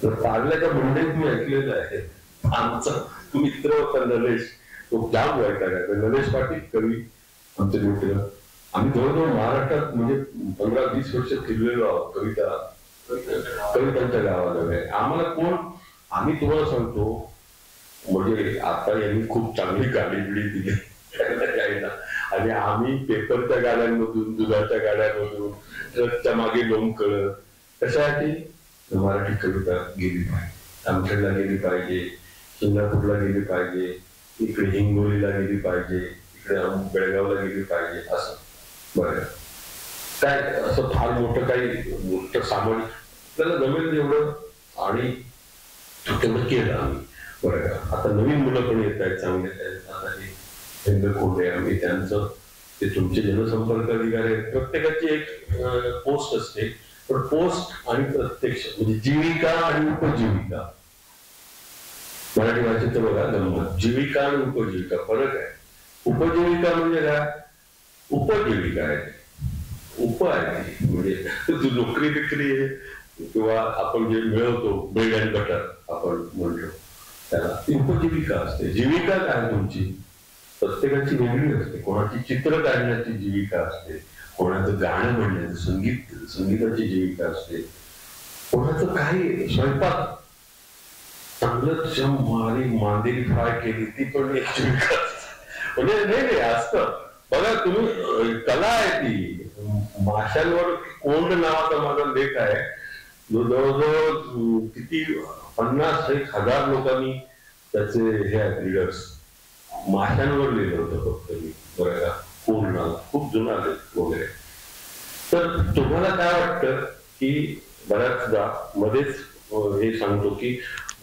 तर पार्ल्याच्या मुंडेत मी ऐकलेलं आहे, आमचा मित्र होता नलेश, तो जाम व्हायचा नलेश पाटील कवी, आमचे मित्र. आम्ही जवळजवळ महाराष्ट्रात म्हणजे 15-20 वर्ष फिरलेलो आहोत कवितांच्या गावाला. आम्हाला कोण, आम्ही तुम्हाला सांगतो म्हणजे आता यांनी खूप चांगली गाडी बिडी दिली आणि आम्ही पेपरच्या गाड्यांमधून, दुधाच्या गाड्यांमधून, ट्रकच्या मागे लोंबकळत, कशासाठी मराठी कविता गेली पाहिजे, आमखेडला गेली पाहिजे, सिंगापूरला गेली पाहिजे, इकडे हिंगोलीला गेली पाहिजे, इकडे बेळगावला गेली पाहिजे, असं. बरं, काय असं फार मोठं काही मोठं सामान आपल्याला जमेल एवढं आणि तेवढं केलं आम्ही. बरं का, आता नवीन मुलं पण येत आहेत चांगले. आता महेंद्र कोंडे आम्ही त्यांचं, ते तुमचे जनसंपर्क अधिकारी आहेत, प्रत्येकाची एक पोस्ट असते. पण पोस्ट आणि प्रत्यक्ष म्हणजे जीविका आणि उपजीविका, मराठी भाषेचं बघा गंमत, जीविका आणि उपजीविका फरक आहे. उपजीविका म्हणजे काय? उपजीविका आहे, उप आहे म्हणजे तू नोकरी बिकरी किंवा आपण जे मिळवतो ब्रेड अँड बटर आपण म्हणतो त्याला उपजीविका असते. जीविका काय तुमची? प्रत्येकाची वेगळी असते. कोणाची चित्र काढण्याची जीविका असते, कोणाचं गाणं म्हणण्याचं संगीताची जीविका असते, कोणाचं काही स्वयंपाक चांगलं मांदेली फ्राय केली ती पण एक जीविका असते. म्हणजे नाही असतं बघा तुम्ही, कला आहे ती. माशांवर कोंड नावाचा माझा लेख आहे, जवळजवळ किती 50,000 लोकांनी त्याचे हे आहेत रीडर्स, माशांवर लिहिलं होतं फक्त मी, बरं का, कोंड नाव, खूप जुना लेख वगैरे. तर तुम्हाला काय वाटतं की बऱ्याचदा मध्येच हे सांगतो की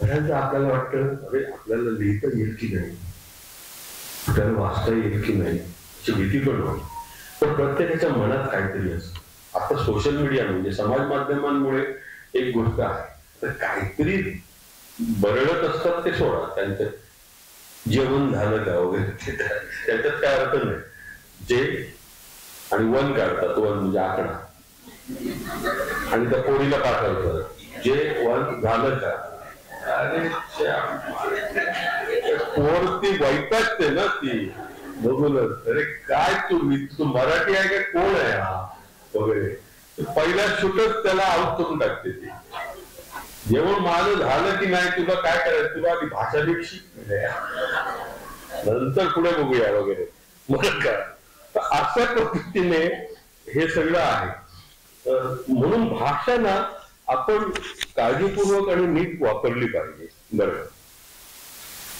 बऱ्याचदा आपल्याला वाटतं अरे आपल्याला लिहिता येईल की नाही, आपल्याला वाचता येईल की नाही अशी भीती पण होती. पण प्रत्येकाच्या मनात काहीतरी असतं. आता सोशल मीडिया म्हणजे समाज माध्यमांमुळे एक गोष्ट आहे, तर काहीतरी बरळत असतात ते सोडा, त्यांचं जेवण झालं का वगैरे त्याच्यात काय अर्थ नाही. जे आणि वन काढतात, वन म्हणजे आकडा, आणि त्या पोरीला पाठवतात जे वन झालं का. अरे पोर ती वैतागते ना ती बघूनच, अरे काय तू मराठी आहे का कोण आहे हा वगैरे. पहिला शूटच त्याला आउट करून टाकते ती. जेवण माझं झालं की नाही, तुला काय करायचं, तुला आधी भाषा दिवशी नंतर पुढे बघूया वगैरे, मग काय. अशा पद्धतीने हे सगळं आहे. म्हणून भाषा ना आपण काळजीपूर्वक आणि नीट वापरली पाहिजे. बरं,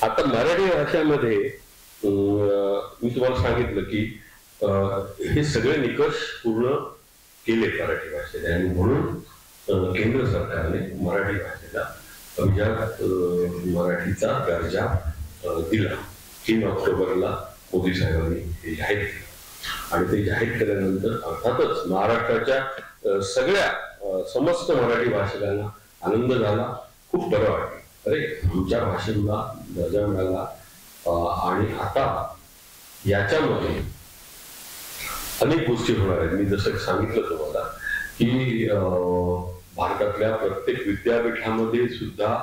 आता मराठी भाषेमध्ये मी तुम्हाला सांगितलं की हे सगळे निकष पूर्ण केले मराठी भाषेत, आणि म्हणून केंद्र सरकारने मराठी भाषेला अभिजात मराठीचा दर्जा दिला. 3 ऑक्टोबरला मोदी साहेबांनी हे जाहीर केलं, आणि ते जाहीर केल्यानंतर अर्थातच महाराष्ट्राच्या सगळ्या समस्त मराठी भाषिकांना आनंद झाला, खूप बरं वाटलं. अरे आमच्या भाषेला दर्जा मिळाला. आणि आता याच्यामध्ये अनेक गोष्टी होणार आहेत. मी जसं सांगितलं तुम्हाला की भारतातल्या प्रत्येक विद्यापीठामध्ये सुद्धा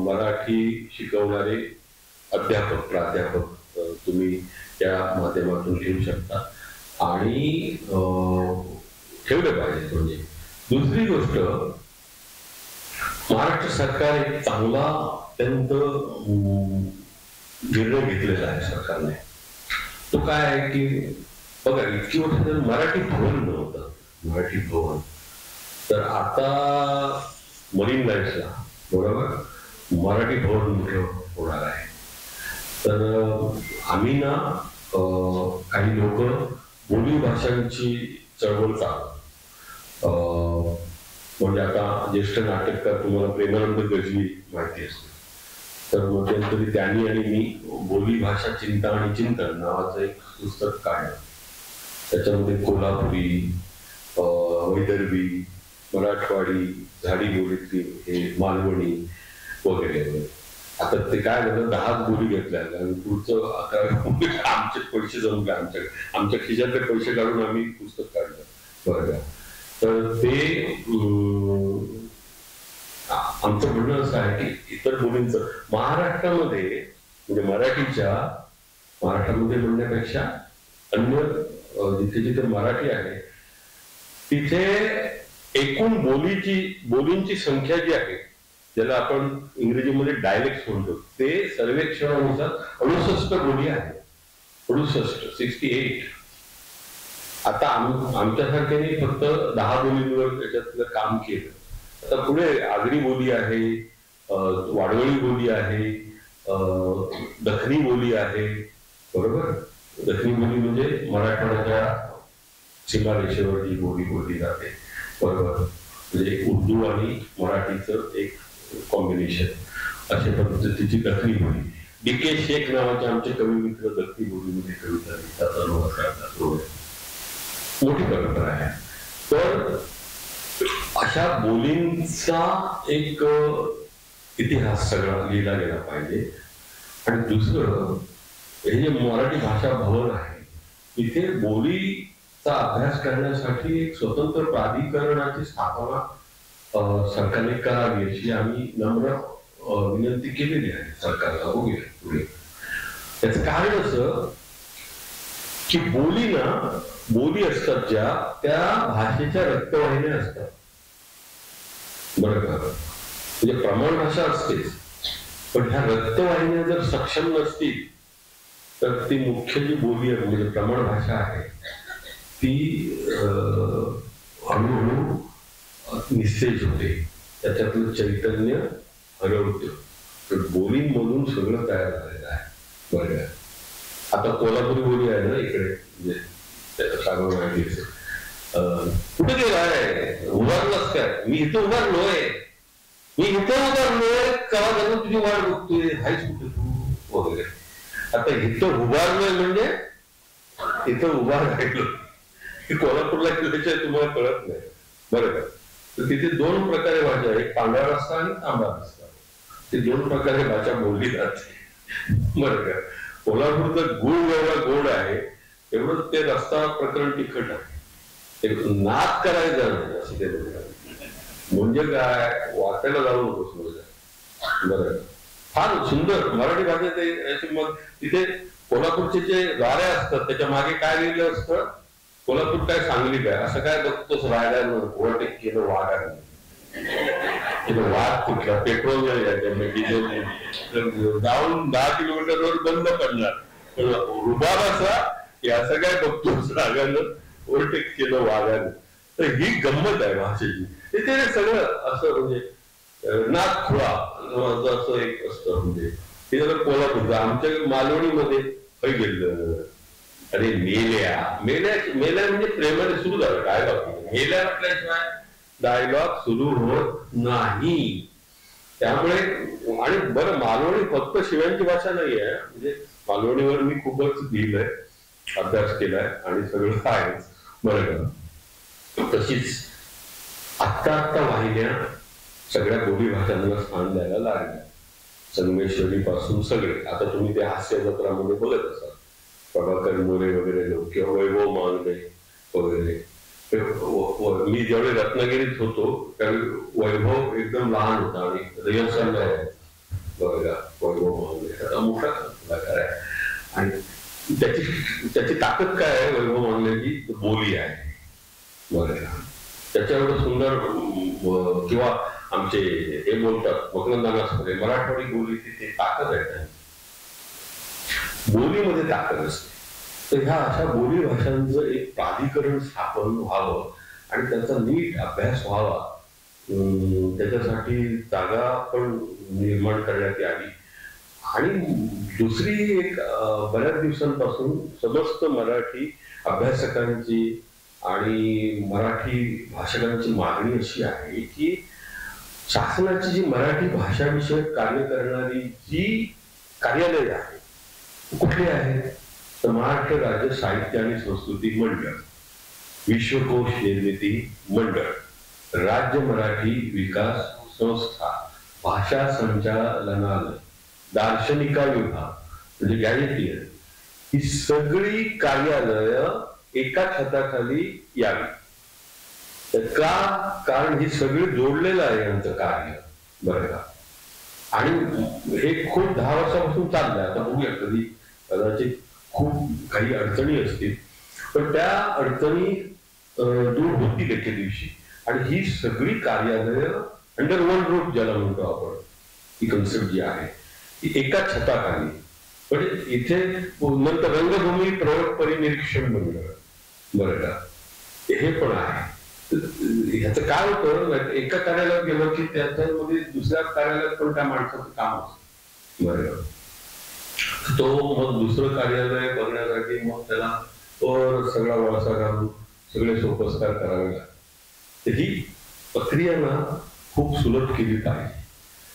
मराठी शिकवणारे अध्यापक, प्राध्यापक तुम्ही त्या माध्यमातून घेऊ शकता, आणि ठेवले पाहिजे. म्हणजे दुसरी गोष्ट, महाराष्ट्र सरकार एक चांगला अत्यंत निर्णय घेतलेला आहे सरकारने. तो काय आहे की बघा, इतकी वर्ष मराठी भवन नव्हतं, मराठी भवन. तर आता मरीन लाईन्सला बरोबर मराठी भवन होणार आहे. तर आम्ही ना काही लोक बोली भाषांची चळवळ चालू, म्हणजे आता ज्येष्ठ नाटककार तुम्हाला प्रेमानंद गजवी माहिती असते, तर मध्यंतरी त्यांनी आणि मी बोली भाषा चिंता आणि चिंतन नावाचं एक पुस्तक काढलं. त्याच्यामध्ये कोल्हापुरी, वैदर्भी, मराठवाडी, झाडी बोलीतली, हे मालवणी वगैरे वगैरे. आता ते काय झालं, 10 बोली घेतल्या आणि पुढचं 11 आमचे पैसे जमले, आमच्या खिशातले पैसे काढून आम्ही पुस्तक काढलं, बरं का. तर ते आमचं म्हणणं असं आहे की इतर बोलींचं महाराष्ट्रामध्ये म्हणजे महाराष्ट्रामध्ये म्हणण्यापेक्षा अन्य जिथे जिथे मराठी आहे तिथे एकूण बोलींची संख्या जी आहे, ज्याला आपण इंग्रजीमध्ये डायलेक्ट म्हणतो, ते सर्वेक्षणानुसार 68 बोली आहे. 68. आता आमच्यासारख्याने फक्त 10 बोलींवर त्याच्यातलं काम केलं. आता पुढे आगरी बोली आहे, वाडवळी बोली आहे, दखनी बोली आहे, बरोबर. दखनी बोली म्हणजे मराठवाड्याच्या सीमारेषेवर जी बोली बोलली जाते, बरोबर. म्हणजे उर्दू आणि मराठीचं एक कॉम्बिनेशन, अशा पद्धतीची दखनी बोली. डी.के. शेख नावाचे आमचे कवी मित्र दत्ती बोलीमध्ये कविता लिहितात, अनुवाद करतात, मोठी परंपरा आहे. तर अशा बोलींचा एक इतिहास सगळा लिहिला गेला पाहिजे. आणि दुसरं, हे जे मराठी भाषा भवन आहे, इथे बोलीचा अभ्यास करण्यासाठी एक स्वतंत्र प्राधिकरणाची स्थापना सरकारने करावी अशी आम्ही नम्र विनंती केलेली आहे सरकारला. बघूया पुढे. त्याचं कारण असं की बोली असतात ज्या, त्या भाषेच्या रक्तवाहिन्या असतात, बरं का. म्हणजे प्रमाण भाषा असतेच, पण ह्या रक्तवाहिन्या जर सक्षम नसतील तर ती मुख्य जी बोली आहे, म्हणजे प्रमाण भाषा आहे, ती हळूहळू निस्तेज होते, त्याच्यातलं चैतन्य हरवतं. तर बोलींमधून सगळं तयार झालेलं आहे. बरं, आता कोल्हापुरी बोली आहे ना इकडे, म्हणजे त्याचं सागं माहिती असेल. कुठे गेलाय, उभारलाच काय, मी इथं उभारलोय, मी इथं उभारलोय, कवा जाऊन तुझी वाट बघतोय, हायच कुठे तू वगैरे. आता इथं उभारलोय म्हणजे इथं उभा राहिलो. कोल्हापूरला गेल्याच्या तुम्हाला कळत नाही, बरं का. तर तिथे दोन प्रकारे भाषा आहे, एक पांढरा रस्ता आणि तांबडा रस्ता. ते दोन प्रकारे भाषा बोलली जाते, बरं का. कोल्हापूरचं गुळ एवढा गोड आहे, एवढं ते रस्ता प्रकरण तिखट आहे. नाद करायचा नाही असं ते बोलतात. म्हणजे काय, वाचायला जाऊ नकोस म्हणजे, बरं. फार सुंदर मराठी भाषेत. मग तिथे कोल्हापूरचे जे गाड्या असतात त्याच्या मागे काय लिहिलं असतं, कोल्हापूर काय सांगली काय, असं काय बघतोस राहायला ओव्हरटेक केलं वाघाने, वाघ कुठला, पेट्रोल डिझेल जाऊन 10 किलोमीटरवर बंद पडणार, रुबाब असा की असं काय बघतोस रागानं ओव्हरटेक केलं वाघाने. तर ही गंमत आहे भाषेची. ते सगळं असं म्हणजे नाक खुळा असं एक असतं. म्हणजे हे जर कोल्हापूरचं, आमच्या मालवणीमध्ये काही गेलं, अरे मेल्या मेल्या म्हणजे प्रेमाने सुरू झालं डायलॉग. मेल्या म्हटल्याशिवाय डायलॉग सुरू होत नाही. त्यामुळे, आणि बरं, मालवणी फक्त शिव्यांची भाषा नाही आहे. म्हणजे मालवणीवर मी खूपच लिहिलंय, अभ्यास केलाय आणि सगळं आहे, बरं का. तशीच आत्ता वाहिन्या सगळ्या बोली भाषांना स्थान द्यायला लागल्या, संगमेश्वरी पासून सगळे. आता तुम्ही ते हास्य जत्रामध्ये बघत असाल, प्रभाकर मोरे वगैरे लोक, किंवा वैभव मांगले वगैरे. मी ज्यावेळी रत्नागिरीत होतो त्यावेळी वैभव एकदम लहान होता आणि रिहर्सल आहे, बघा. वैभव मांगले आता मोठा कलाकार आहे, आणि त्याची ताकद काय आहे, वैभव मांगलेची बोली आहे, बघा. त्याच्या एवढं सुंदर. किंवा आमचे हे बोलतात मकरंदानासमध्ये, मराठवाडी बोली, ते ताकद आहे, बोलीमध्ये ताकद असते. तर ह्या अशा बोली भाषांचं एक प्राधिकरण स्थापन व्हावं आणि त्याचा नीट अभ्यास व्हावा, त्याच्यासाठी जागा पण निर्माण करण्यात यावी. आणि दुसरी एक, बऱ्याच दिवसांपासून समस्त मराठी अभ्यासकांची आणि मराठी भाषकांची मागणी अशी आहे की शासनाची जी मराठी भाषाविषयक कार्य करणारी जी कार्यालय आहे, कुठली आहे, तर महाराष्ट्र राज्य साहित्य आणि संस्कृती मंडळ, विश्वकोश निर्मिती मंडळ, राज्य मराठी विकास संस्था, भाषा संचालनालय, दार्शनिका विभाग म्हणजे गॅजेटियर, ही सगळी कार्यालय एका छताखाली यावी. का, कारण ही सगळी जोडलेलं आहे यांचं कार्य, बरं का. आणि हे खूप 10 वर्षापासून चाललंय. आता बघूया, कधी कदाचित खूप काही अडचणी असतील, पण त्या अडचणी दूर होतील एके दिवशी. आणि ही सगळी कार्यालय अंडर वन रूफ ज्याला म्हणतो आपण, ही कन्सेप्ट जी आहे ती एका छताखाली. म्हणजे इथे नंतर रंगभूमी प्रयोग परिनिरीक्षण मंडळ, बरं का, हे पण आहे. ह्याचं काय होतं, एका कार्यालयात गेलं की त्याच्यामध्ये दुसऱ्या कार्यालयात पण त्या माणसाचं काम असतं, बरं. तो मग दुसरं कार्यालय बघण्यासाठी मग त्याला सगळा वळसा घालून सगळे सोपस्कार करावे लागतात. ही प्रक्रिया ना खूप सुलभ केली पाहिजे.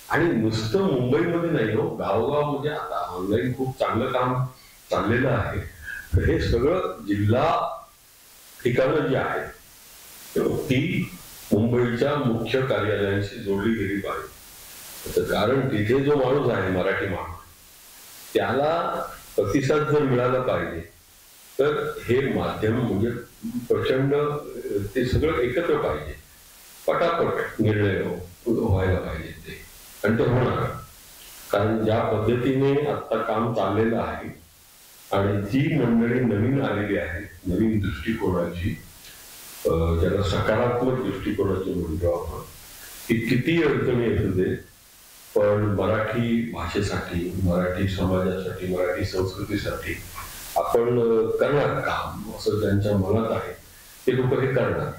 आणि नुसतं मुंबईमध्ये नाही हो, गावोगाव म्हणजे आता ऑनलाईन खूप चांगलं काम चाललेलं आहे. तर हे सगळं जिल्हा ठिकाणं जी आहेत ती मुंबईच्या मुख्य कार्यालयांशी जोडली गेली पाहिजे. कारण तिथे जो माणूस आहे, मराठी माणूस, त्याला प्रतिसाद जर मिळाला पाहिजे तर हे माध्यम म्हणजे प्रचंड ते सगळं एकत्र पाहिजे, पटापट निर्णय व्हायला पाहिजे ते, आणि ते होणार. कारण ज्या पद्धतीने आता काम चाललेलं आहे आणि जी मंडळी नवीन आलेली आहे, नवीन दृष्टिकोनाची, ज्याला सकारात्मक दृष्टिकोनाची म्हणतो आपण, की किती अडचणी येऊ दे पण मराठी भाषेसाठी, मराठी समाजासाठी, मराठी संस्कृतीसाठी आपण करणार काम, असं ज्यांच्या मनात आहे ते लोक हे करणार.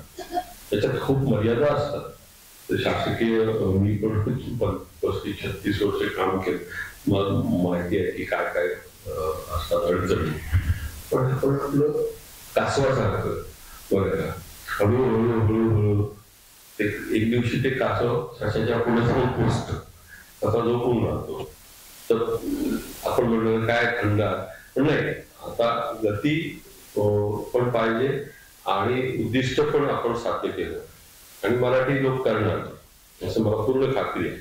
त्याच्यात खूप मर्यादा असतात. शासकीय मी पण 35-36 वर्ष काम केलं, मला माहिती आहे की काय काय असतात अडचणी. पण आपण आपलं कासवासारखं बरं का, हळूहळू हळूहळू ते एक दिवशी ते कासव सशाच्या पुढे जाऊन पोचतं, तसा झोपून राहतो. तर आपण म्हणलं काय थंड नाही, आता गती पण पाहिजे आणि उद्दिष्ट पण आपण साध्य केलं आणि मराठी लोक करणार असं मला पूर्ण खात्री आहे.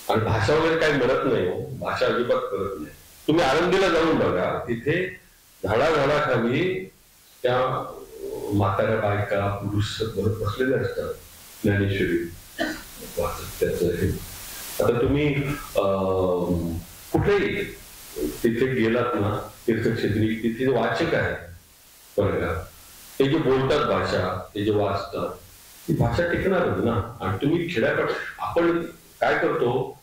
आणि भाषा वगैरे काही मिळत नाही हो, भाषा अजिबात करत नाही. तुम्ही आळंदीला जाऊन बघा, तिथे झाडाखाली त्या म्हाताऱ्या बायका पुरुष बरं बसलेले असतात, ज्ञानेश्वरी वाचत त्याचं हे. आता तुम्ही कुठेही तिथे गेलात ना तीर्थक्षेत्री, तिथे वाचक आहे बरं का, ते जे बोलतात भाषा, ते जे वाचतात, ती भाषा टिकणारच ना. आणि तुम्ही खेड्याकडे आपण काय करतो,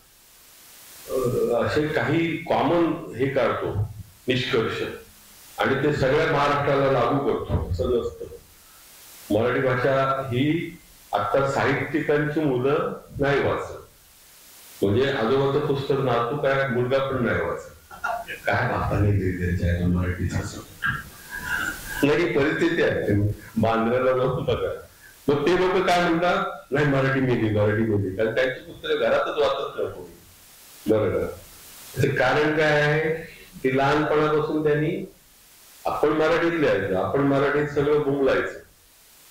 असे काही कॉमन हे काढतो निष्कर्ष आणि ते सगळ्या महाराष्ट्राला लागू करतो, असं नसतं. मराठी भाषा ही आता साहित्यिकांची मुलं नाही वाचत, म्हणजे आजोबाचं पुस्तक नातू काय मुलगा पण नाही वाचत. काय बापाने लिहिलेलं मराठीचं नाही परिस्थिती आहे. बांद्र्याला जाऊन बघा, मग ते लोक काय म्हणतात, नाही मराठी मेली, कारण त्यांची पुस्तकं घरातच वाचत नाही कोणी. बरोबर, त्याचं कारण काय आहे की लहानपणापासून त्यांनी आपण मराठीत लिहायचं, आपण मराठीत सगळं बोलायचं,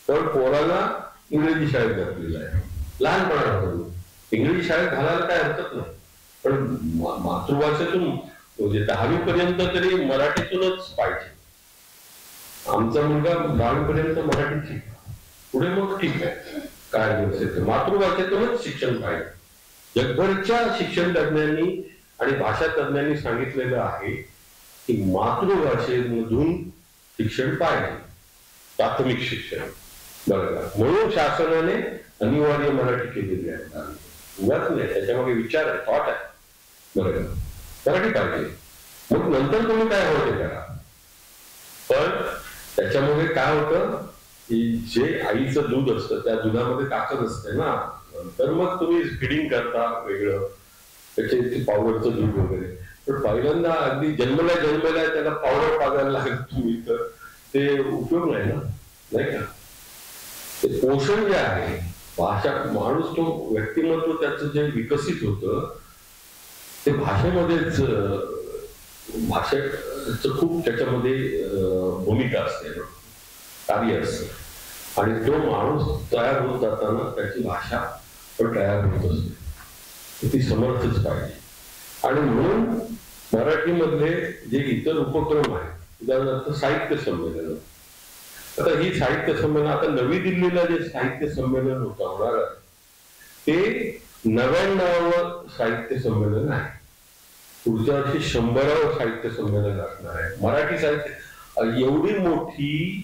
पण पोराला इंग्रजी शाळेत घातलेलं आहे लहानपणापासून. इंग्रजी शाळेत घालायला काय हरकत नाही, पण मातृभाषेतून म्हणजे 10वी पर्यंत तरी मराठीतूनच पाहिजे. आमचा मुलगा 10वी पर्यंत मराठीची, पुढे मग ठीक आहे काय दिवस मातृभाषेतूनच शिक्षण पाहिजे. जगभरच्या शिक्षण तज्ञांनी आणि भाषा तज्ञांनी सांगितलेलं आहे की मातृभाषेमधून शिक्षण पाहिजे, प्राथमिक शिक्षण. बरं का, म्हणून शासनाने अनिवार्य मराठी केलेली आहे. उगाच नाही, त्याच्यामागे विचार आहे, थॉट आहे. बरं का, मराठी पाहिजे. मग नंतर तुम्ही काय हवं ते करा, पण त्याच्यामुळे काय होतं की जे आईचं दूध असतं त्या दुधामध्ये ताकद असते ना, तर मग तुम्ही फिडिंग करता वेगळं, त्याचे पावडरचं दूध वगैरे. पण पहिल्यांदा अगदी जन्मल्या त्याला पावडर पाजायला लागत तुम्ही, तर ते उपयोग नाही ना, नाही का. ते पोषण जे आहे, भाषा माणूस तो व्यक्तिमत्व त्याचं जे विकसित होतं ते भाषेमध्येच, भाषेचं खूप त्याच्यामध्ये भूमिका असते, कार्य असतं. आणि तो माणूस तयार होत जाताना त्याची भाषा पण तयार होत असते, ती समर्थच पाहिजे. आणि म्हणून मराठीमधले जे इतर उपक्रम आहेत, उदाहरणार्थ साहित्य संमेलन. आता ही साहित्य संमेलन, आता नवी दिल्लीला जे साहित्य संमेलन होणार आहे ते 99वं साहित्य संमेलन आहे. पुढच्या वर्षी 100वं साहित्य संमेलन असणार आहे. मराठी साहित्य एवढी मोठी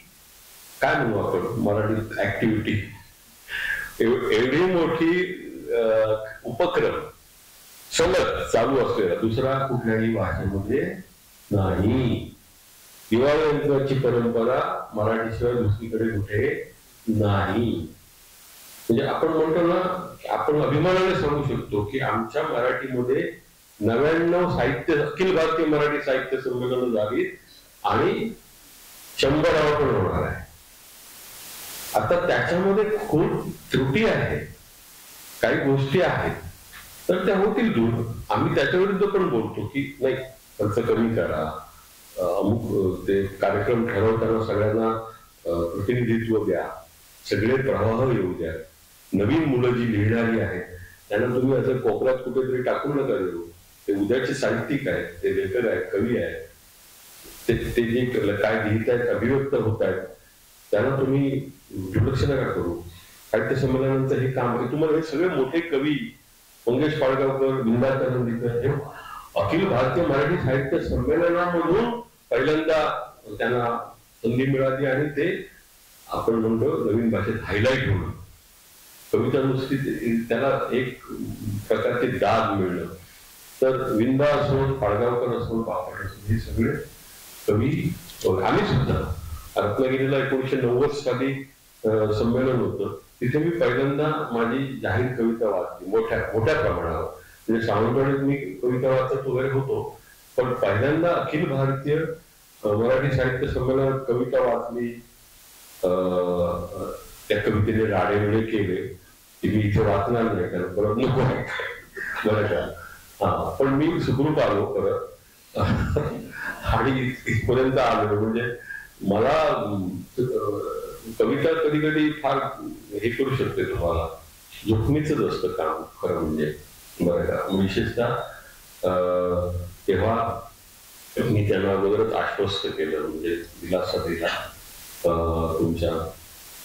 काय म्हणू आपण मराठी ऍक्टिव्हिटी, एवढी मोठी उपक्रम सलग चालू असलेला दुसरा कुठल्याही भाषेमध्ये नाही. दिवाळी परंपरा मराठीशिवाय दुसरीकडे कुठे नाही. म्हणजे आपण म्हणतो ना, आपण अभिमानाने सांगू शकतो की आमच्या मराठीमध्ये 99 साहित्य अखिल भारतीय मराठी साहित्य संमेलन झाली आणि 100वा पण होणार आहे. आता त्याच्यामध्ये खूप त्रुटी आहे, काही गोष्टी आहेत तर त्या होतील दूर. आम्ही त्याच्या विरुद्ध पण बोलतो की नाही, खर्च कमी करा, अमुक ते कार्यक्रम ठरवताना सगळ्यांना प्रतिनिधित्व द्या, सगळे प्रवाह येऊ द्या. नवीन मुलं जी लिहिणारी आहेत त्यांना तुम्ही असं कोपऱ्यात कुठेतरी टाकून नका देऊ. ते उद्याचे साहित्यिक आहेत, ते लेखक आहेत, कवी आहेत, ते जे काय लिहित आहेत, अभिव्यक्त होत आहेत, त्यांना तुम्ही दुर्लक्ष नका करू. साहित्य संमेलनाचं हे काम आहे. तुम्हाला हे सगळे मोठे कवी मंगेश पाडगावकर, विंदा करंदीकर हे अखिल भारतीय मराठी साहित्य संमेलनामधून पहिल्यांदा त्यांना संधी मिळाली आणि ते आपण म्हणतो नवीन भाषेत हायलाईट होणं, कविता नुसती त्याला एक प्रकारचे दाद मिळणं. तर विंदा असो, पाडगावकर असो, बापट असो, हे सगळे कवी. आम्ही सुद्धा रत्नागिरीला 1990 साली संमेलन होतं, तिथे मी पहिल्यांदा माझी जाहीर कविता वाचली मोठ्या प्रमाणावर. म्हणजे सावंतवाडीत मी कविता वाचत वगैरे होतो, पण पहिल्यांदा अखिल भारतीय मराठी साहित्य संमेलनात कविता वाचली. त्या कवितेने राडेवेळे केले की मी इथे वाचणार नाही, कारण परत नको आहे बरं का. हा, पण मी सुखरूप आलो परत आणि इथपर्यंत आलो. म्हणजे मला कविता कधी कधी फार हे करू शकते, तुम्हाला जोखमीच असतं काम खरं म्हणजे, बरं का. विशेषतः तेव्हा मी त्यांना अगोदरच आश्वस्त केलं, म्हणजे दिलासा दिला तुमच्या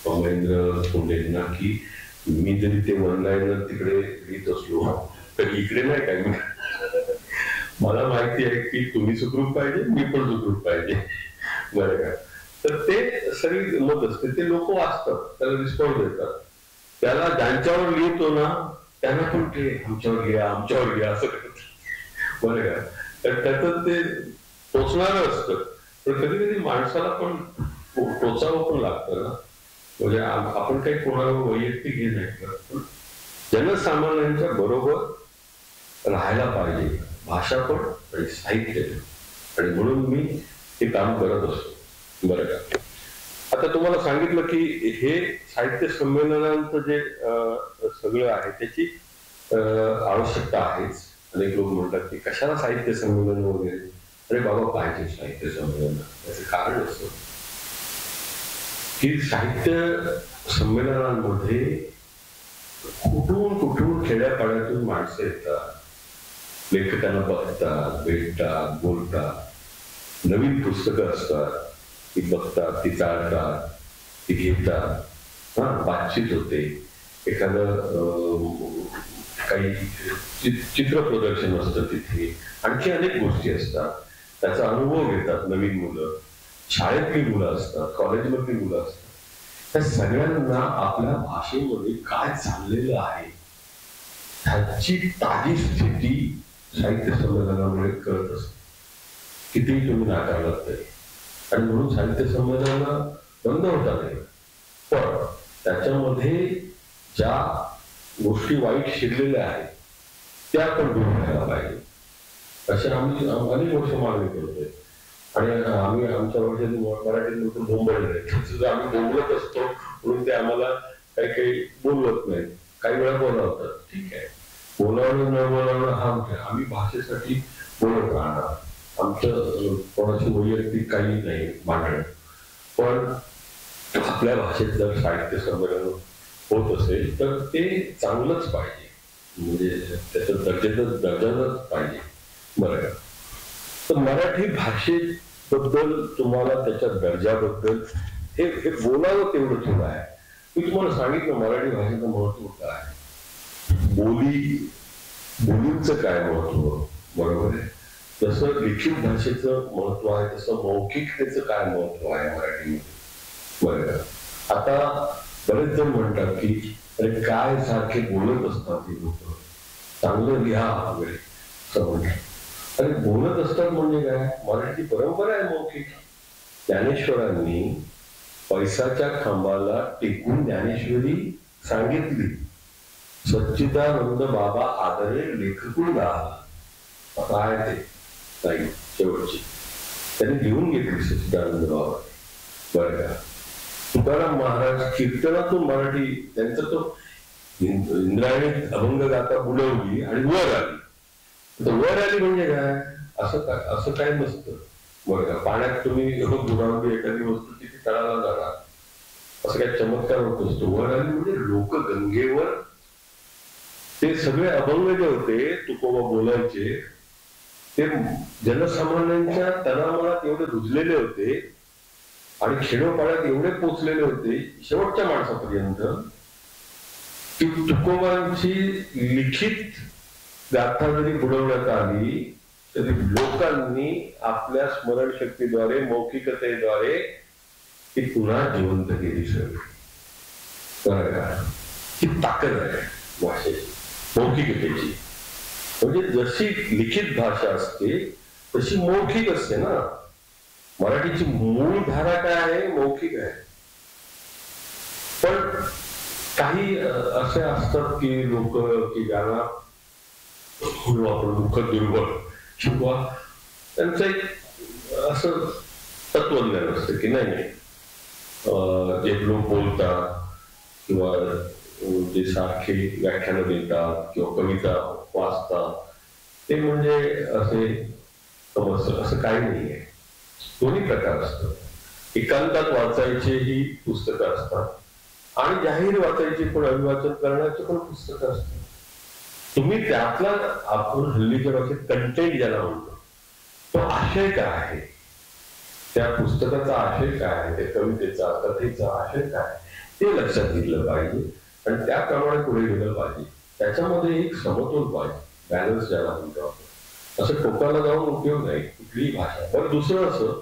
महेंद्र सोंडेंना की मी जरी ते वन लाईनर तिकडे लिहित असलो तर इकडे नाही काय, मला माहिती आहे की तुम्ही सुखरूप पाहिजे, मी पण सुखरूप पाहिजे, बरं का. तर ते सगळी मत असते, ते लोक वाचतात, त्याला रिस्पॉन्स देतात. त्याला ज्यांच्यावर लिहितो ना त्यांना पण ते आमच्यावर लिहा असं करत, बरं का. तर त्याचं ते टोचणारं असतं. तर कधी कधी माणसाला पण टोचावं पण लागतं ना. म्हणजे आपण काही कोणाला वैयक्तिक हे नाही करत, पण जनसामान्यांच्या बरोबर राहायला पाहिजे भाषा पण आणि साहित्य, आणि म्हणून मी हे काम करत असतो, बरं का. आता तुम्हाला सांगितलं की हे साहित्य संमेलनांचं जे सगळं आहे त्याची आवश्यकता आहेच. अनेक लोक म्हणतात की कशाला साहित्य संमेलन वगैरे. अरे बाबा, पाहिजे साहित्य संमेलन. त्याचं कारण असतं की साहित्य संमेलनांमध्ये कुठून खेड्यापाड्यातून माणसं येतात, लेखकांना बघतात, भेटतात, बोलतात, नवीन पुस्तकं असतात, ती बघतात, ती चालतात, ती घेतात, बातचीत होते, एखादं काही चित्र प्रदर्शन असतं तिथे, आणखी अनेक गोष्टी असतात, त्याचा अनुभव घेतात नवीन मुलं, शाळेतली मुलं असतात, कॉलेजमधली मुलं असतात. त्या सगळ्यांना आपल्या भाषेमध्ये काय चाललेलं आहे ह्याची ताजी स्थिती साहित्य संमेलनामुळे कळत असते, कितीही तुम्ही नाकारलात तरी. आणि म्हणून साहित्य संमेलन बंद होता नाही, पण त्याच्यामध्ये ज्या गोष्टी वाईट शिरलेल्या आहेत त्या पण दूर व्हायला पाहिजे, अशा आम्ही अनेक वर्ष मागणी करतोय. आणि आम्ही आमच्या मराठीत बोंबळले, आम्ही बोलत असतो म्हणून ते आम्हाला काही बोलवत नाही, काही वेळा बोलावतात. ठीक आहे, बोलावणं न बोलावणं हा आम्ही भाषेसाठी बोलत राहणार, आमचं कोणाची वैयक्तिक काही नाही मांडणं. पण आपल्या भाषेत जर साहित्य संमेलन होत असेल तर ते चांगलंच पाहिजे, म्हणजे त्याचं दर्जाच पाहिजे, बरं का. तर मराठी भाषेबद्दल तुम्हाला त्याच्या दर्जाबद्दल हे बोलावं तेवढं थोडं आहे. मी तुम्हाला सांगितलं मराठी भाषेचं महत्व काय, बोलींचं काय महत्व, बरोबर आहे. जसं लिखित भाषेचं महत्व आहे तसं मौखिकतेचं काय महत्व आहे मराठीमध्ये, बरं का. आता बरेच जण म्हणतात की अरे काय सारखे बोलत असतात हे लोक, चांगलं लिहा वगैरे असं म्हणतात. अरे बोलत असतात म्हणजे काय, मराठी परंपरा आहे मौखिक. ज्ञानेश्वरांनी पैसाच्या खांबाला टेकून ज्ञानेश्वरी सांगितली, सच्चिदानंद बाबा आदरे लेखकून राहा, काय ते नाही शेवटची त्यांनी लिहून घेतली सच्चिदानंद बाबा, बरं का. तुकाराम महाराज कीर्तनातून मराठी त्यांचा तो इंद्रायणी अभंग गाता बुडवली आणि वर आली. तर वर आली म्हणजे काय, असं काय नसतं बरं का. पाण्यात तुम्ही बुडावली एखादी वस्तू ती तळाला जाणार, असं काही चमत्कार होत असतो. वर आली म्हणजे लोक गंगेवर ते सगळे अभंग जे होते तुकोबा बोलायचे ते जनसामान्यांच्या तनामनात एवढे रुजलेले होते आणि खेडोपाड्यात एवढे पोचलेले होते शेवटच्या माणसापर्यंत की तुकोबांची लिखित गाथा जरी बुडवण्यात आली तरी लोकांनी आपल्या स्मरणशक्तीद्वारे मौखिकतेद्वारे ती पुन्हा जिवंत केली. सगळी ही ताकद आहे भाषेची, मौखिकतेची. म्हणजे जशी लिखित भाषा असते तशी मौखिक असते ना. मराठीची मूळ धारा काय आहे, मौखिक आहे. पण काही असे असतात की लोक की ज्यांना आपण दुःख दुर्बळ किंवा त्यांचं एक असं तत्वज्ञान असतं की नाही जे लोक बोलतात किंवा जे सारखे व्याख्यानं देतात किंवा कविता वाचतात ते म्हणजे असे समजतं असं काही नाहीये. दोन्ही प्रकार असतात. एकांतात वाचायचे ही पुस्तकं असतात आणि जाहीर वाचायची पण अभिवाचन करण्याची पण पुस्तकं असतात. तुम्ही त्यातला आपण हल्लीच्या भाषेत कंटेंट ज्याला म्हणतो तो आशय काय आहे, त्या पुस्तकाचा आशय काय आहे, त्या कवितेचा कथेचा आशय काय ते लक्षात घेतलं पाहिजे आणि त्याप्रमाणे पुढे गेलं पाहिजे. त्याच्यामध्ये एक समतोल पाहिजे, बॅलन्स ज्याला म्हणतो आपण. असं टोकाला जाऊन उपयोग नाही कुठलीही भाषा. पण दुसरं असं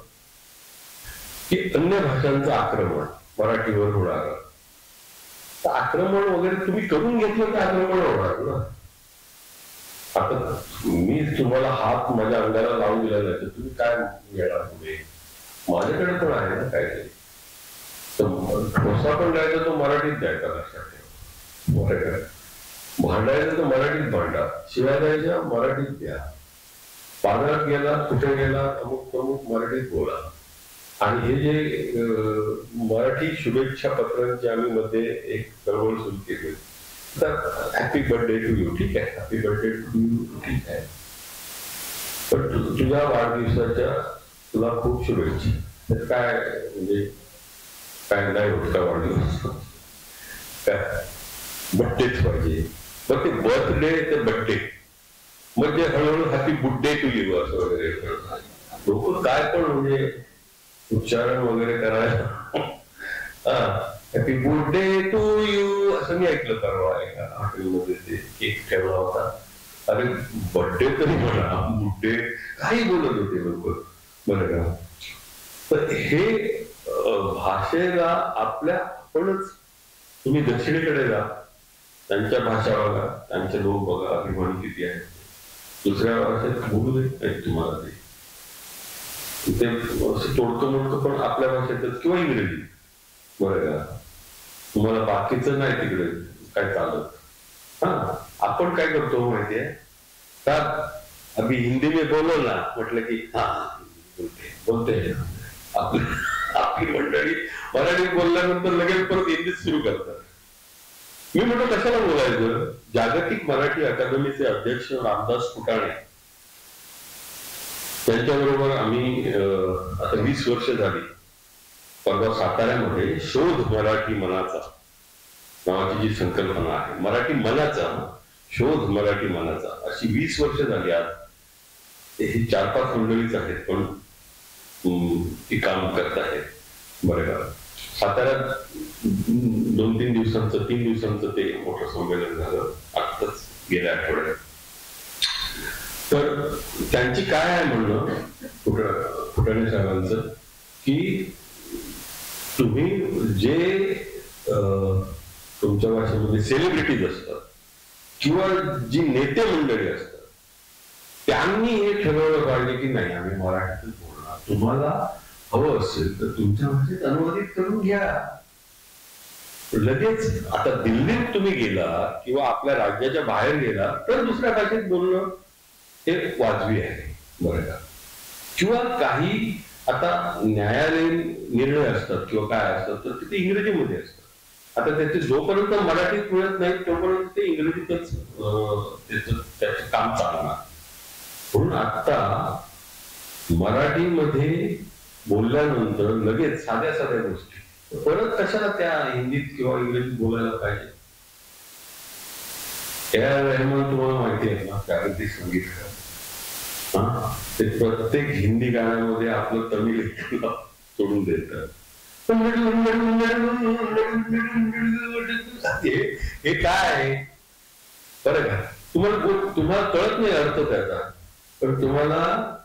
की अन्य भाषांचं आक्रमण मराठीवर होणार, आक्रमण वगैरे तुम्ही करून घेतलं तर आक्रमण होणार ना. आता मी तुम्हाला हात माझ्या अंगाला लावून दिला नाही तर तुम्ही काय घेणार पुढे. माझ्याकडे पण आहे ना काहीतरी. ठोसा पण द्यायचा तो मराठीत द्यायचा, लक्षात ठेवा. भांडायचं तर मराठीत भांडा, शिवाय द्यायच्या मराठीत द्या. बाजारात गेला कुठे गेला अमुक प्रमुख मराठीत बोला. आणि हे जे मराठी शुभेच्छा पत्रांची आम्ही मध्ये एक चळवळ सुरू केली. तर हॅपी बर्थडे टू यू, ठीक आहे, हॅपी बर्थडे टू यू ठीक आहे, पण तुझ्या वाढदिवसाच्या तुला खूप शुभेच्छा. तर काय म्हणजे काय नाही होत का वाढदिवस, काय बर्थडेच पाहिजे. मग ते बर्थडे ते बर्थडे म्हणजे हळूहळू हॅपी बुड्डे टू यू असं वगैरे लोक काय पण म्हणजे उच्चारण वगैरे करायला. हॅपी बुड्डे टू यू असं मी ऐकलं परवा एका हॉटेलमध्ये ते केक ठेवला होता. अरे बर्थडे तरी म्हणा, बुड्डे काही बोलत होते लोक बरं का. तर हे भाषेला आपल्या आपणच, तुम्ही दक्षिणेकडे जा त्यांच्या भाषा बघा, त्यांचे लोक बघा, अभिमान किती आहे. दुसऱ्या भाषेत बोलू देत नाही तुम्हाला ते असं तोडकं मोडकं, पण आपल्या भाषेतच किंवा इंग्रजी बरं का. तुम्हाला बाकीचं नाही तिकडे काय चालत. हा आपण काय करतो माहितीये का, अभि हिंदी में बोलो ना म्हटलं की हा बोलते आपली मंडळी मराठीत बोलल्यानंतर लगेच परत हिंदीत सुरू करतात. मी म्हटलं कशाला बोलायचं. जागतिक मराठी अकादमीचे अध्यक्ष रामदास फुटाणे त्यांच्याबरोबर आम्ही आता 20 वर्ष झाली परवा साताऱ्यामध्ये शोध मराठी मनाचा नावाची जी संकल्पना आहे, मराठी मनाचा शोध मराठी मनाचा, अशी 20 वर्ष झाली. आज हे 4-5 मंडळीच आहेत पण ती काम करत आहेत बरं का. साताऱ्यात 2-3 दिवसांचं 3 दिवसांचं ते मोठं संमेलन झालं आत्ताच गेल्या आठवड्यात. तर त्यांची काय आहे म्हणणं फुटाणे साहेबांचं की तुम्ही जे तुमच्या भाषेमध्ये सेलिब्रिटीज असतात किंवा जी नेते मंडळी असतात त्यांनी हे ठरवलं पाहिजे की नाही आम्ही मराठीतच बोलणार. तुम्हाला हवं असेल तर तुमच्या भाषेत अनुवादित करून घ्या. लगेच आता दिल्लीत तुम्ही गेला किंवा आपल्या राज्याच्या बाहेर गेला तर दुसऱ्या भाषेत बोलणं हे वाजवी आहे बरं का. किंवा काही आता न्यायालयीन निर्णय असतात किंवा काय असतात तर ते इंग्रजीमध्ये असतात. आता त्याचे जोपर्यंत मराठीत मिळत नाही तोपर्यंत ते इंग्रजीतच त्याचं काम चालणार. म्हणून आता मराठीमध्ये बोलल्यानंतर लगेच साध्या साध्या गोष्टी परत कशाला त्या हिंदीत किंवा इंग्रजीत बोलायला पाहिजे. रहमान तुम्हाला माहिती आहे ना, जागतिक संगीतकार, ते प्रत्येक हिंदी गाण्यामध्ये आपलं तमिळ सोडून देतात. हे काय बरं का, तुम्हाला कळत नाही अर्थ त्याचा, पण तुम्हाला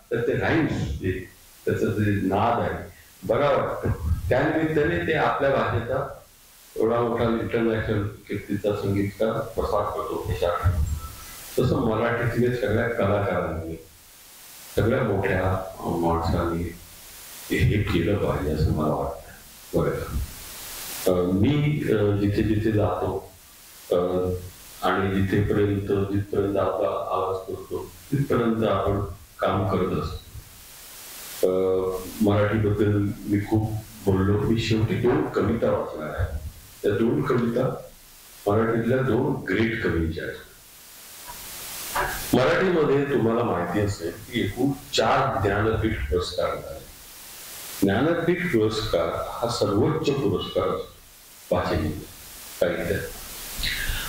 त्याचे राईम्स त्याचा जे नाद आहे बरा वाटतो. त्यानिमित्ताने ते आपल्या भाषेचा एवढा मोठा इंटरनॅशनल कीर्तीचा संगीतकार प्रसार करतो देशात. तसं मराठीतले सगळ्या कलाकारांनी, सगळ्या मोठ्या माणसांनी हे केलं पाहिजे असं मला वाटतं. बरं का, मी जिथे जिथे जातो आणि जिथपर्यंत आपला आवाज करतो तिथपर्यंत आपण काम करत असतो. मराठीबद्दल मी खूप बोललो. मी शेवटी 2 कविता वाचणार आहे. त्या 2 कविता मराठीतल्या 2 ग्रेट कवींच्या आहेत. मराठीमध्ये तुम्हाला माहिती असेल की एकूण 4 ज्ञानपीठ पुरस्कार मिळाले. ज्ञानपीठ पुरस्कार हा सर्वोच्च पुरस्कार असतो भाषेमध्ये, साहित्यात.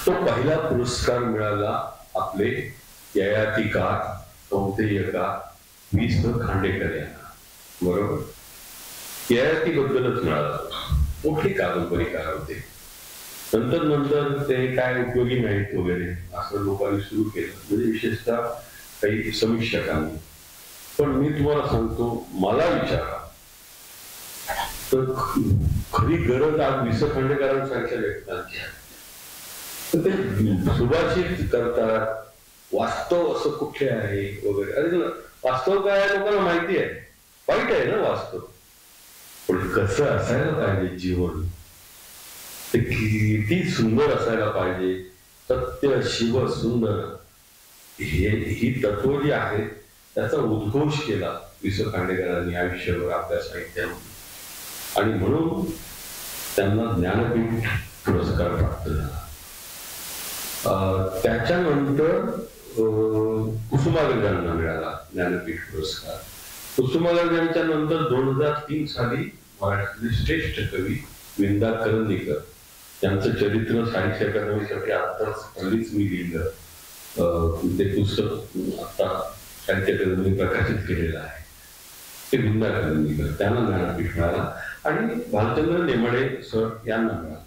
तो पहिला पुरस्कार मिळाला आपले ययातिकार, कौंतेयकार वि.स. खांडेकर यांना. बरोबर, ययाती बद्दलच मिळाला. मोठे कादंबरीकार होते. नंतर ते काय उपयोगी नाहीत वगैरे असं लोकांनी सुरू केलं, म्हणजे विशेषतः काही समीक्षकांनी. पण मी तुम्हाला सांगतो, मला विचारा तर खरी गरज आज वि.स. खांडेकरांसारख्या व्यक्तींची आहे. तर ते सुभाषित करतात, वास्तव असं कुठे आहे वगैरे. अरे वास्तव काय लोकांना माहिती आहे, वाईट आहे ना वास्तव, पण कसं असायला पाहिजे जीवन, ते किती सुंदर असायला पाहिजे, सत्य शिव सुंदर, ही तत्व जी आहेत त्याचा उद्घोष केला वि.स. खांडेकरांनी आयुष्यभर आपल्या साहित्यामध्ये. आणि म्हणून त्यांना ज्ञानपीठ पुरस्कार प्राप्त झाला. त्याच्यानंतर कुसुमाग्रजांना मिळाला ज्ञानपीठ पुरस्कार. कुसुमाग्रजांच्या नंतर 2003 साली मराठीतले श्रेष्ठ कवी विंदा करंदीकर यांचं चरित्र साहित्य अकादमीसाठी आत्ताच हल्लीच मी लिहिलं. ते पुस्तक आता साहित्य अकादमीने प्रकाशित केलेलं आहे. ते विंदा करंदीकर, त्यांना ज्ञानपीठ मिळाला. आणि भालचंद्र नेमाडे सर यांना मिळाला.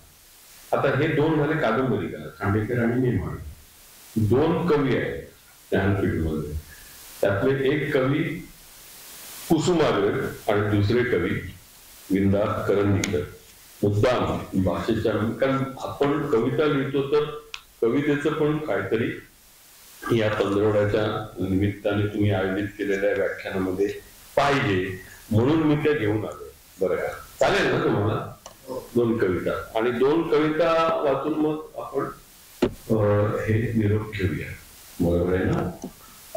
आता हे 2 झाले कादंबरीकार, खांडेकर आणि नेमाडे. 2 कवी आहेत ज्ञानपीठ मध्ये. त्यातले एक कवी कुसुमाग्रज आणि दुसरे कवी विंदा करंदीकर. मुद्दाम भाषेच्या, कारण आपण कविता लिहितो तर कवितेचं पण काहीतरी या पंधरवड्याच्या निमित्ताने तुम्ही आयोजित केलेल्या व्याख्यानामध्ये पाहिजे, म्हणून मी त्या घेऊन आलो. बरं का, चालेल ना तुम्हाला? 2 कविता आणि 2 कविता वाचून मग आपण हे निरोप घेऊया. बरोबर आहे ना?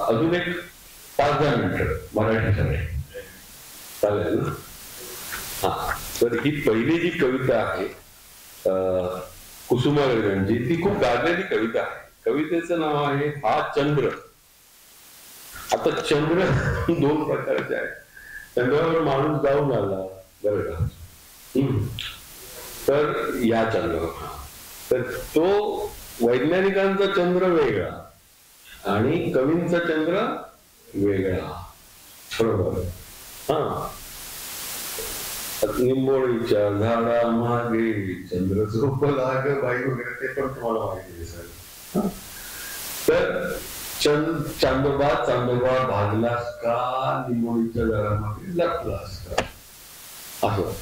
अजून एक 5-10 मिनिटं मराठीसाठी चालेल ना? हा, तर ही पहिली जी कविता आहे कुसुमाग्रजांची, ती खूप गाजलेली कविता आहे. कवितेचं नाव आहे हा चंद्र. आता चंद्र 2 प्रकारचे आहेत. चंद्रावर माणूस जाऊन आला, बरं का, तर या चंद्र, तर तो वैज्ञानिकांचा चंद्र वेगळा आणि कवींचा चंद्र वेगळा. बरोबर. हा, निंबोळीच्या झाडा मागे चंद्र झोपला ग बाई वगैरे, ते पण तुम्हाला माहिती आहे. तर चांदोबा भागलास का, निंबोळीच्या झाडामध्ये लपलास का, असं.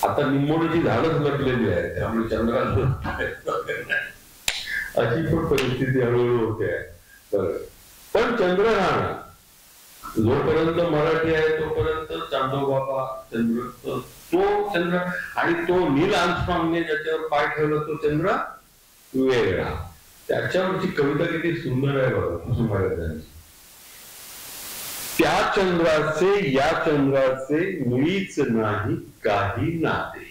आता निंबोळीची झाडच लपलेली आहे, त्यामुळे चंद्राला अशी पण परिस्थिती हळूहळू होते आहे. बरं, पण चंद्र राहणार. जोपर्यंत मराठी आहे तोपर्यंत चांदोबाबा चंद्र, तो चंद्र. आणि तो नील आर्मस्ट्रॉंगने ज्याच्यावर पाय ठेवला तो चंद्र वेगळा. त्याच्यावरची कविता किती सुंदर आहे बघा कुसुमाग्रजांची. त्या चंद्राचे या चंद्राचे मुळीच नाही काही नाते.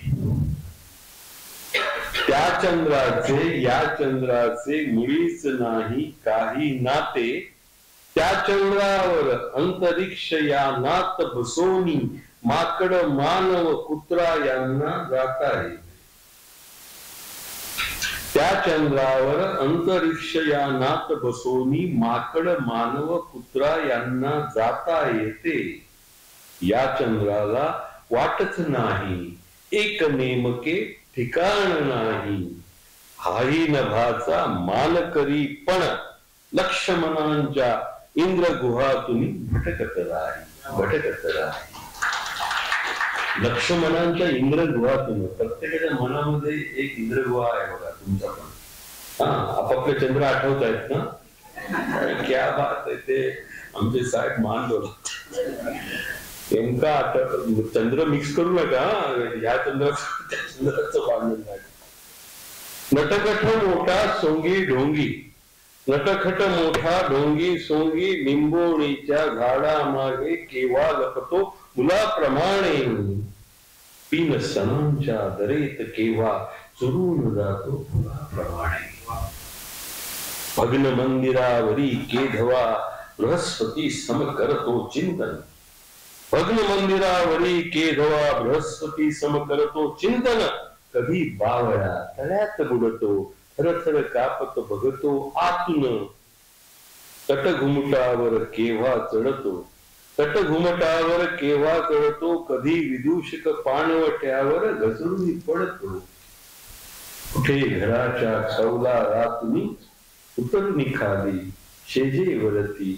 त्या चंद्राचे या चंद्राचे मुळीच नाही काही नाते, त्या चंद्रावर अंतरिक्ष या नात बसोनी माकड मानव कुत्रा यांना जाता येते. त्या चंद्रावर अंतरिक्ष या नात बसोनी माकड मानव कुत्रा यांना जाता येते. या चंद्राला वाटच नाही एक नेमके ठिकाण नाही, हाही नभाचा मानकरी पण लक्ष्मणांच्या इंद्रगुहातून भटकत राही. लक्ष्मणांच्या इंद्रगुहातून, प्रत्येकाच्या मनामध्ये एक इंद्रगुहा आहे बघा तुमचा पण. आपापले चंद्र आठवत आहेत ना, क्या बात आहे. ते आमचे साहेब मान बोलत नेमका चंद्र मिक्स करू नका, या चंद्राचं त्या चंद्राचं भांडण नाही. नटखट मोठा सोंगी ढोंगी, नटखट मोठा ढोंगी सोंगी, लिंबोणीच्या झाडामागे केव्हा लपतो मुलाप्रमाणे, पिन सणांच्या दरेत केव्हा चुरून जातो फुलाप्रमाणे. भग्न मंदिरावरी केधवा बृहस्पती सम करतो चिंतन, भग्न मंदिरावरी केधवा बृहस्पती सम करतो चिंतन, कधी बावळा तळ्यात बुडतो थरथर कापत बघतो आतून, तट घुमटावर केव्हा चढतो, तट घुमटावर केव्हा चढतो, कधी विदूषक पाणवट्यावर घसरून पडतो. कुठे घराच्या कौलारातून उतरून खाली शेजेवरती,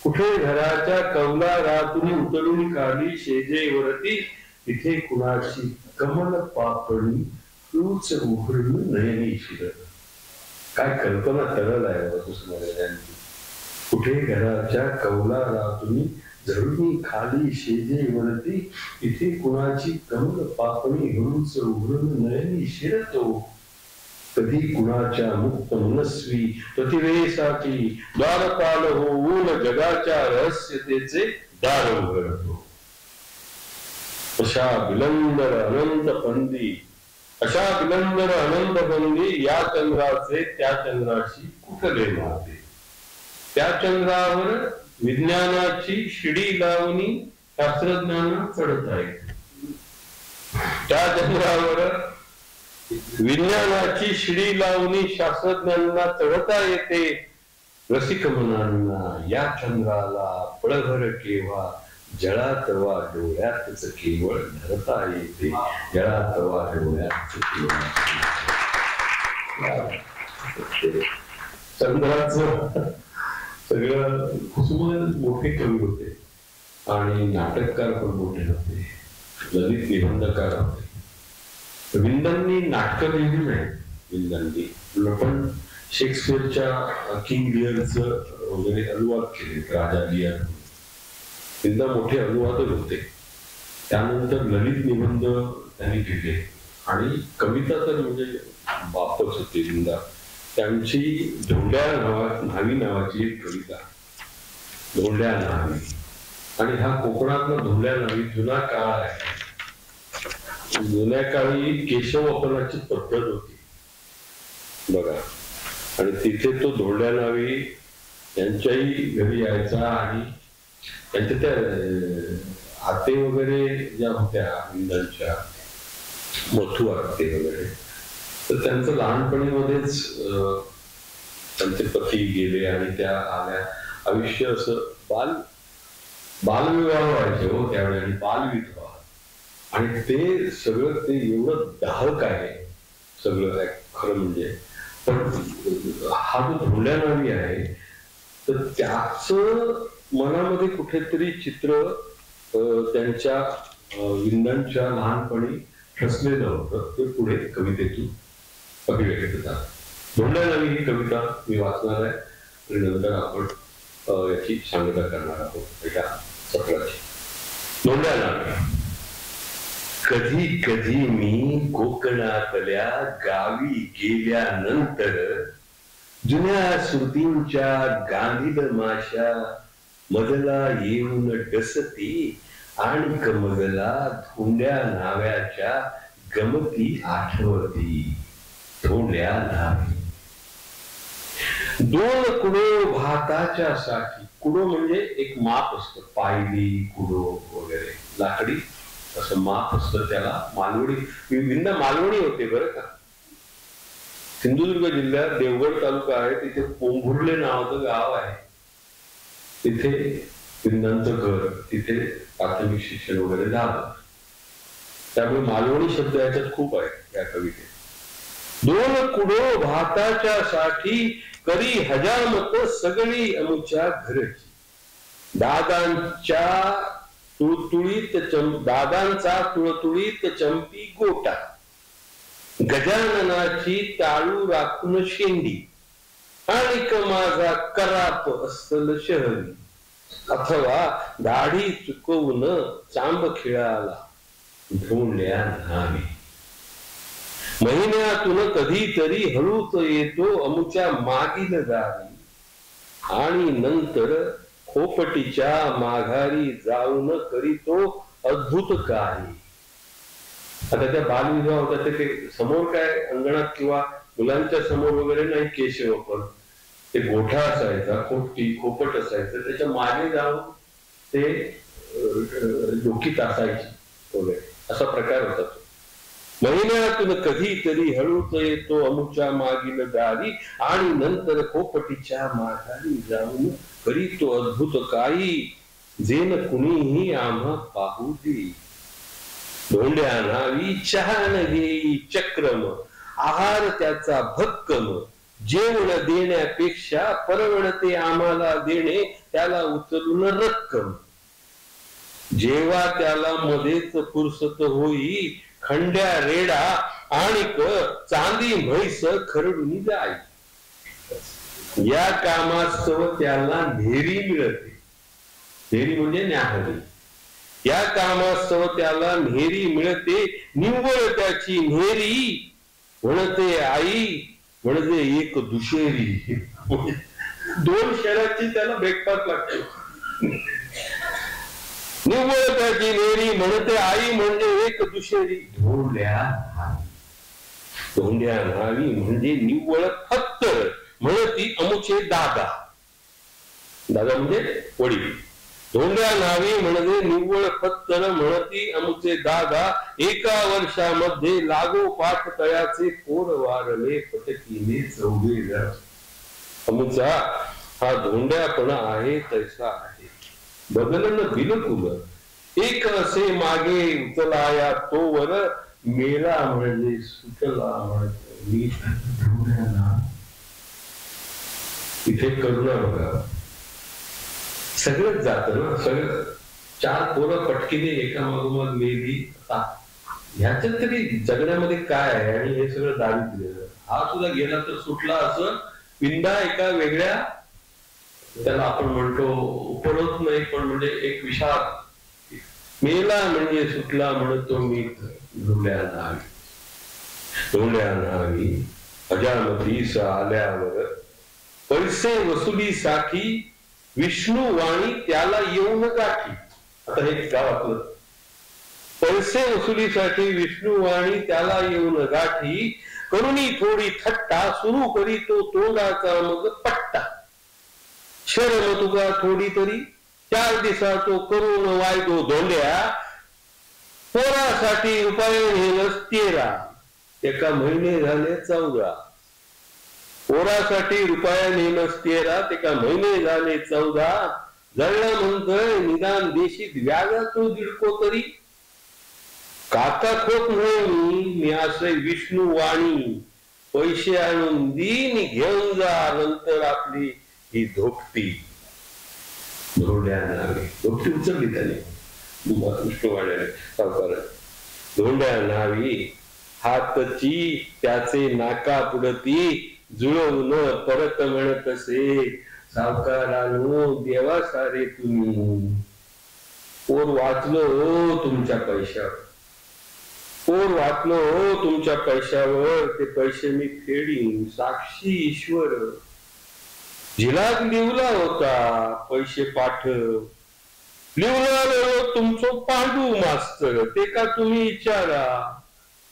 कुठे घराच्या कौलारातून उतरून खाली शेजेवरती, तिथे कुणाची कमल पापणी तूच उघडून नयनी शिरत. काय कल्पना तरल आहे वसुस्मराजांची. कुठे घराच्या कौलारातून झरुणी खाली शेजेवरती, तिथे कुणाची कमल पापणी हळूच उघडून नयनी शिरतो. कधी कुणाच्या मुक्त मनस्वी प्रतिवेसाठी द्वारपाल होऊन जगाच्या रहस्यतेचे दार उघडतो. अशा बिलंदर अनंत पंदी, अशा बिलंदर अनंत पंदी, या चंद्राचे त्या चंद्राशी कुठले नाते. त्या चंद्रावर विज्ञानाची शिडी लावणी शास्त्रज्ञांना चढत आहे. त्या चंद्रावर विज्ञानाची शिडी लावणी शास्त्रज्ञांना चढता येते. रसिक मनांना या चंद्राला पळभर केव्हा जळात वा डोळ्यातच केवळ धरता येते. जळात वा डोळ्यात चंद्राचं सगळं कुसुम मोठे कवी होते आणि नाटककार पण मोठे होते, ललित निबंधकार होते. विंदांनी नाटकं लिहिली नाही. विंदांनी पण शेक्सपियरच्या किंग लिअरचं वगैरे अनुवाद केले. राजा लिअर विंदा मोठे अनुवादक होते. त्यानंतर ललित निबंध त्यांनी केले आणि कविता तर म्हणजे बापच होते विंदा. त्यांची धोंड्या न्हावी नावाची एक कविता, धोंड्या न्हावी, आणि हा कोकणातला धोंड्या न्हावी जुना काळ आहे. जुन्या काळी केशवपनाची पद्धत होती बघा, आणि तिथे तो धोंड्या न्हावी यांच्याही घरी यायचा आणि त्यांच्या त्या आते वगैरे ज्या होत्या विंदांच्या, मथू आते वगैरे, तर त्यांचं लहानपणीमध्येच त्यांचे पती गेले आणि त्या आल्या. आयुष्य असं बालविवाह व्हायचे हो त्यावेळी, आणि बालविधवा, आणि ते सगळं ते एवढं दाहक आहे सगळं खरं म्हणजे. पण हा जो धोंड्या न्हावी आहे तर त्याच मनामध्ये कुठेतरी चित्र त्यांच्या विंदांच्या लहानपणी ठसलेलं होतं. ते पुढे कवितेतून अभिव्यक्त झालं. धोंड्या न्हावी ही कविता मी वाचणार आहे आणि नंतर आपण याची सांगता करणार आहोत एका सत्राची. धोंड्या न्हावी. कधी कधी मी कोकणातल्या गावी गेल्यानंतर जुन्या स्मृतींच्या गांधील माशा मदला येऊन डसती, आणि कमगला धोंड्या न्हाव्याच्या गमती आठवती. धोंड्या न्हावी. दोन कुडो भाताच्या साठी. कुडो म्हणजे एक माप असतं, पायली कुडो वगैरे लाकडी असं माप असतं त्याला. मालवणी भिन्न मालवणी होते बरं का. सिंधुदुर्ग जिल्ह्यात देवगड तालुका आहे, तिथे पोंभुर्ले नावाचं गाव आहे. तिथे पिंडांचं घर, तिथे प्राथमिक शिक्षण वगैरे झालं. त्यामुळे मालवणी शब्द याच्यात खूप आहे या कवितेत. दोन कुडो भाताच्या साठी करी हजामत सगळी अमुच्या घरची. दादांचा तुळतुळीत चंपी गोटा. गजाननाची टाळू राखून शेंडी. आणि माझा कराप असल शहरी. अथवा दाढी चुकवून चांब खेळाला धोंड्या न्हावी. महिन्यातून कधीतरी हळूच येतो अमुच्या मागील दारी. आणि नंतर खोपटीच्या माघारी जाऊन करीतो अद्भुत काही. आता त्या बालविधवा होता ते समोर काय अंगणात किंवा मुलांच्या समोर वगैरे नाही केशव, पण ते गोठा असायचा, खोपट असायचं, त्याच्या मागे जाऊन ते डोकीत असायची वगैरे असा प्रकार होता तो. महिन्यातून कधीतरी हळूच येतो अमुच्या मागील दारी. आणि नंतर खोपटीच्या माघारी जाऊन करीतो अद्भुत काही. जेन कुणीही आम्हा पाहू दे. धोंड्या न्हावी चहा न घेई चक्रम. आहार त्याचा भक्कम. जेवण देण्यापेक्षा परवडते आम्हाला देणे त्याला उचलून रक्कम. जेव्हा त्याला मध्येच फुरसत होई खंड्या रेडा आणिक चांदी म्हैस खरडून जाई. या कामास्तव त्याला न्हेरी मिळते. न्हेरी म्हणजे न्याहरी. या कामास्तव त्याला न्हेरी मिळते. निव्वळ त्याची न्हेरी म्हणते आई म्हणजे एक दुशेरी. दोन शेळ्याची त्याला ब्रेकफास्ट लागतो. निव्वळ त्याची न्हेरी म्हणते आई म्हणजे एक दुशेरी. धोंड्या न्हावी म्हणजे निव्वळ फक्त म्हणती अमुचे दादा. दादा म्हणजे वडील. धोंड्या न्हावी म्हणजे निव्वळ फत्तर म्हणती अमुचे दादा. एका वर्षामध्ये लागोपाठ तयाचे पोर वारले पटकीने 14. अमुचा हा धोंड्यापणा आहे तैसा आहे. बदलन बिलकुल. एक असे मागे उचलाया तोवर मेला म्हणजे सुटला म्हणतो मी. इथे करुणा बघा. सगळंच जात ना, सगळं. 4 पोरं पटकीने एका मागोमाग मेली. ह्याच्यात तरी जगण्यामध्ये काय आहे. आणि हे सगळं दारिद्र्य. हा सुद्धा गेला तर सुटला असं पिंडा एका वेगळ्या त्याला आपण म्हणतो उपरोत नाही, पण म्हणजे एक विषाद. मेला म्हणजे सुटला म्हणतो मी. धोंड्या न्हावी. धोंड्या न्हावी हजामतीस आल्यावर पैसे वसुलीसाठी विष्णू वाणी त्याला येऊन गाठी. आता हे गावातलं. पैसे वसुलीसाठी विष्णू वाणी त्याला येऊन गाठी. करुणी थोडी थट्टा सुरू करीतो तोंडाचा मग पट्टा. शरम तुका थोडी तरी 4 दिवसाचो करून वायदो धोंड्या. पोरासाठी रुपये नेलस 13. एका महिने झाले 14. पोरासाठी रुपया नेलस 13. एका महिने झाले 14. जळलं म्हणतोय निदान देशीत व्याजाचो दिडको तरी. काका खोत नाही मी असे विष्णू वाणी. पैसे आणून दीन घेऊन जा नंतर आपली ही धोपटी. धोंड्या न्हावी. धोपटी उचलली त्याने विष्णू वाण्याने सावकार. धोंड्या न्हावी हातची त्याचे नाका पुढती. जुळवून परत म्हणत असे सावकारानो देवा सारे तुम्ही. पोर वाचलो तुमच्या पैशावर. पोर वाचलो तुमच्या पैशावर. ते पैसे मी फेडीन साक्षी ईश्वर. झिलाक लिवला होता पैसे पाठव. लिवला तुमचं पांडू मास्तर. ते का तुम्ही विचारा.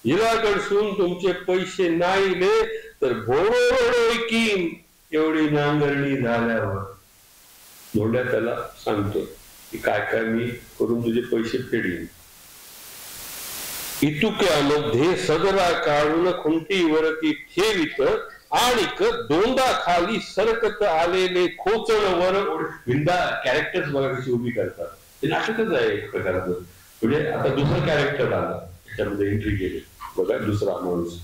हिलाकडसून तुमचे पैसे नाहीले तर भोडो की एवढी नांगरणी झाल्यावर धोंड्या त्याला सांगतो की काय काय मी करून तुझे पैसे फेडीन. इतुक्यामध्ये सदरा काढून खुंटीवरती ठेवीत आणि दोंदा खाली सरकत आलेले खोचण वर विंदा. कॅरेक्टर्स बघा कशी उभी करतात, ते नाटकच आहे एक प्रकारचं. म्हणजे आता दुसरं कॅरेक्टर आलं त्याच्यामध्ये एंट्री केली बघा, दुसरा माणूस.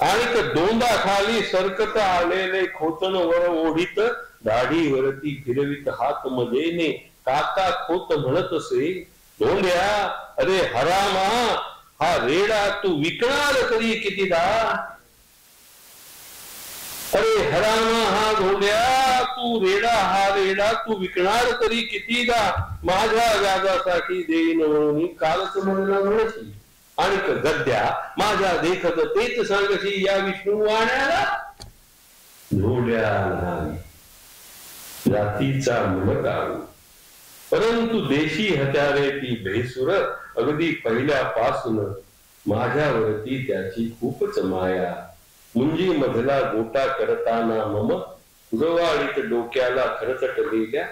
आणि दोंदा खाली सरकत आलेले खोचण वर ओढीत दाढीवरती फिरवीत हात मध्ये काका खोत म्हणत असे, धोंड्या अरे हरामा हा रेडा तू विकणार तरी कितीदा. अरे हरामा हा धोंड्या तू रेडा तू विकणार तरी कितीदा. माझ्या व्याजासाठी देईन म्हणून कालच म्हणला म्हणशी. आणि गद्या माझ्या देखत तेच सांगशी या विष्णू वाण्याला. धोंड्या नाही जातीचा म्हणकारू परंतु देशी हत्यारे ती भेसूर. अगदी पहिल्यापासून माझ्यावरती त्याची खूपच माया. मुंजी मधला गोटा करताना मम गवाळीत डोक्याला खरचटलेल्या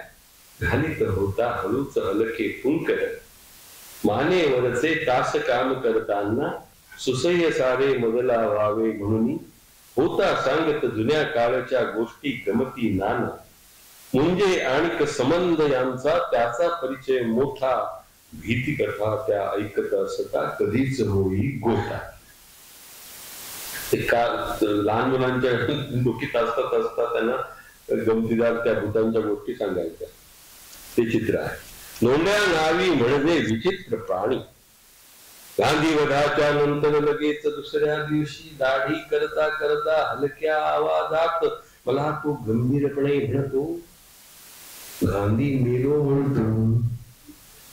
घालीत होता हळूच हलके फुंकर. मानेवरचे तास काम करताना सुसह्य सारे मधला व्हावे म्हणून होता सांगत जुन्या काळच्या गोष्टी गमती नाना. मुंजे आणि संबंध यांचा त्याचा परिचय मोठा. भीती कथा त्या ऐकत असता कधीच होई गोठा. लहान मुलांच्या डोकीत असता त्यांना गमतीदार त्या भूतांच्या गोष्टी सांगायच्या. ते चित्र आहे. धोंड्या नावी म्हणजे विचित्र प्राणी. गांधीवधाच्या नंतर लगेच दुसऱ्या दिवशी दाढी करता करता हलक्या आवाजात मला तो गंभीरपणे म्हणतो, गांधी मेलो म्हणतो,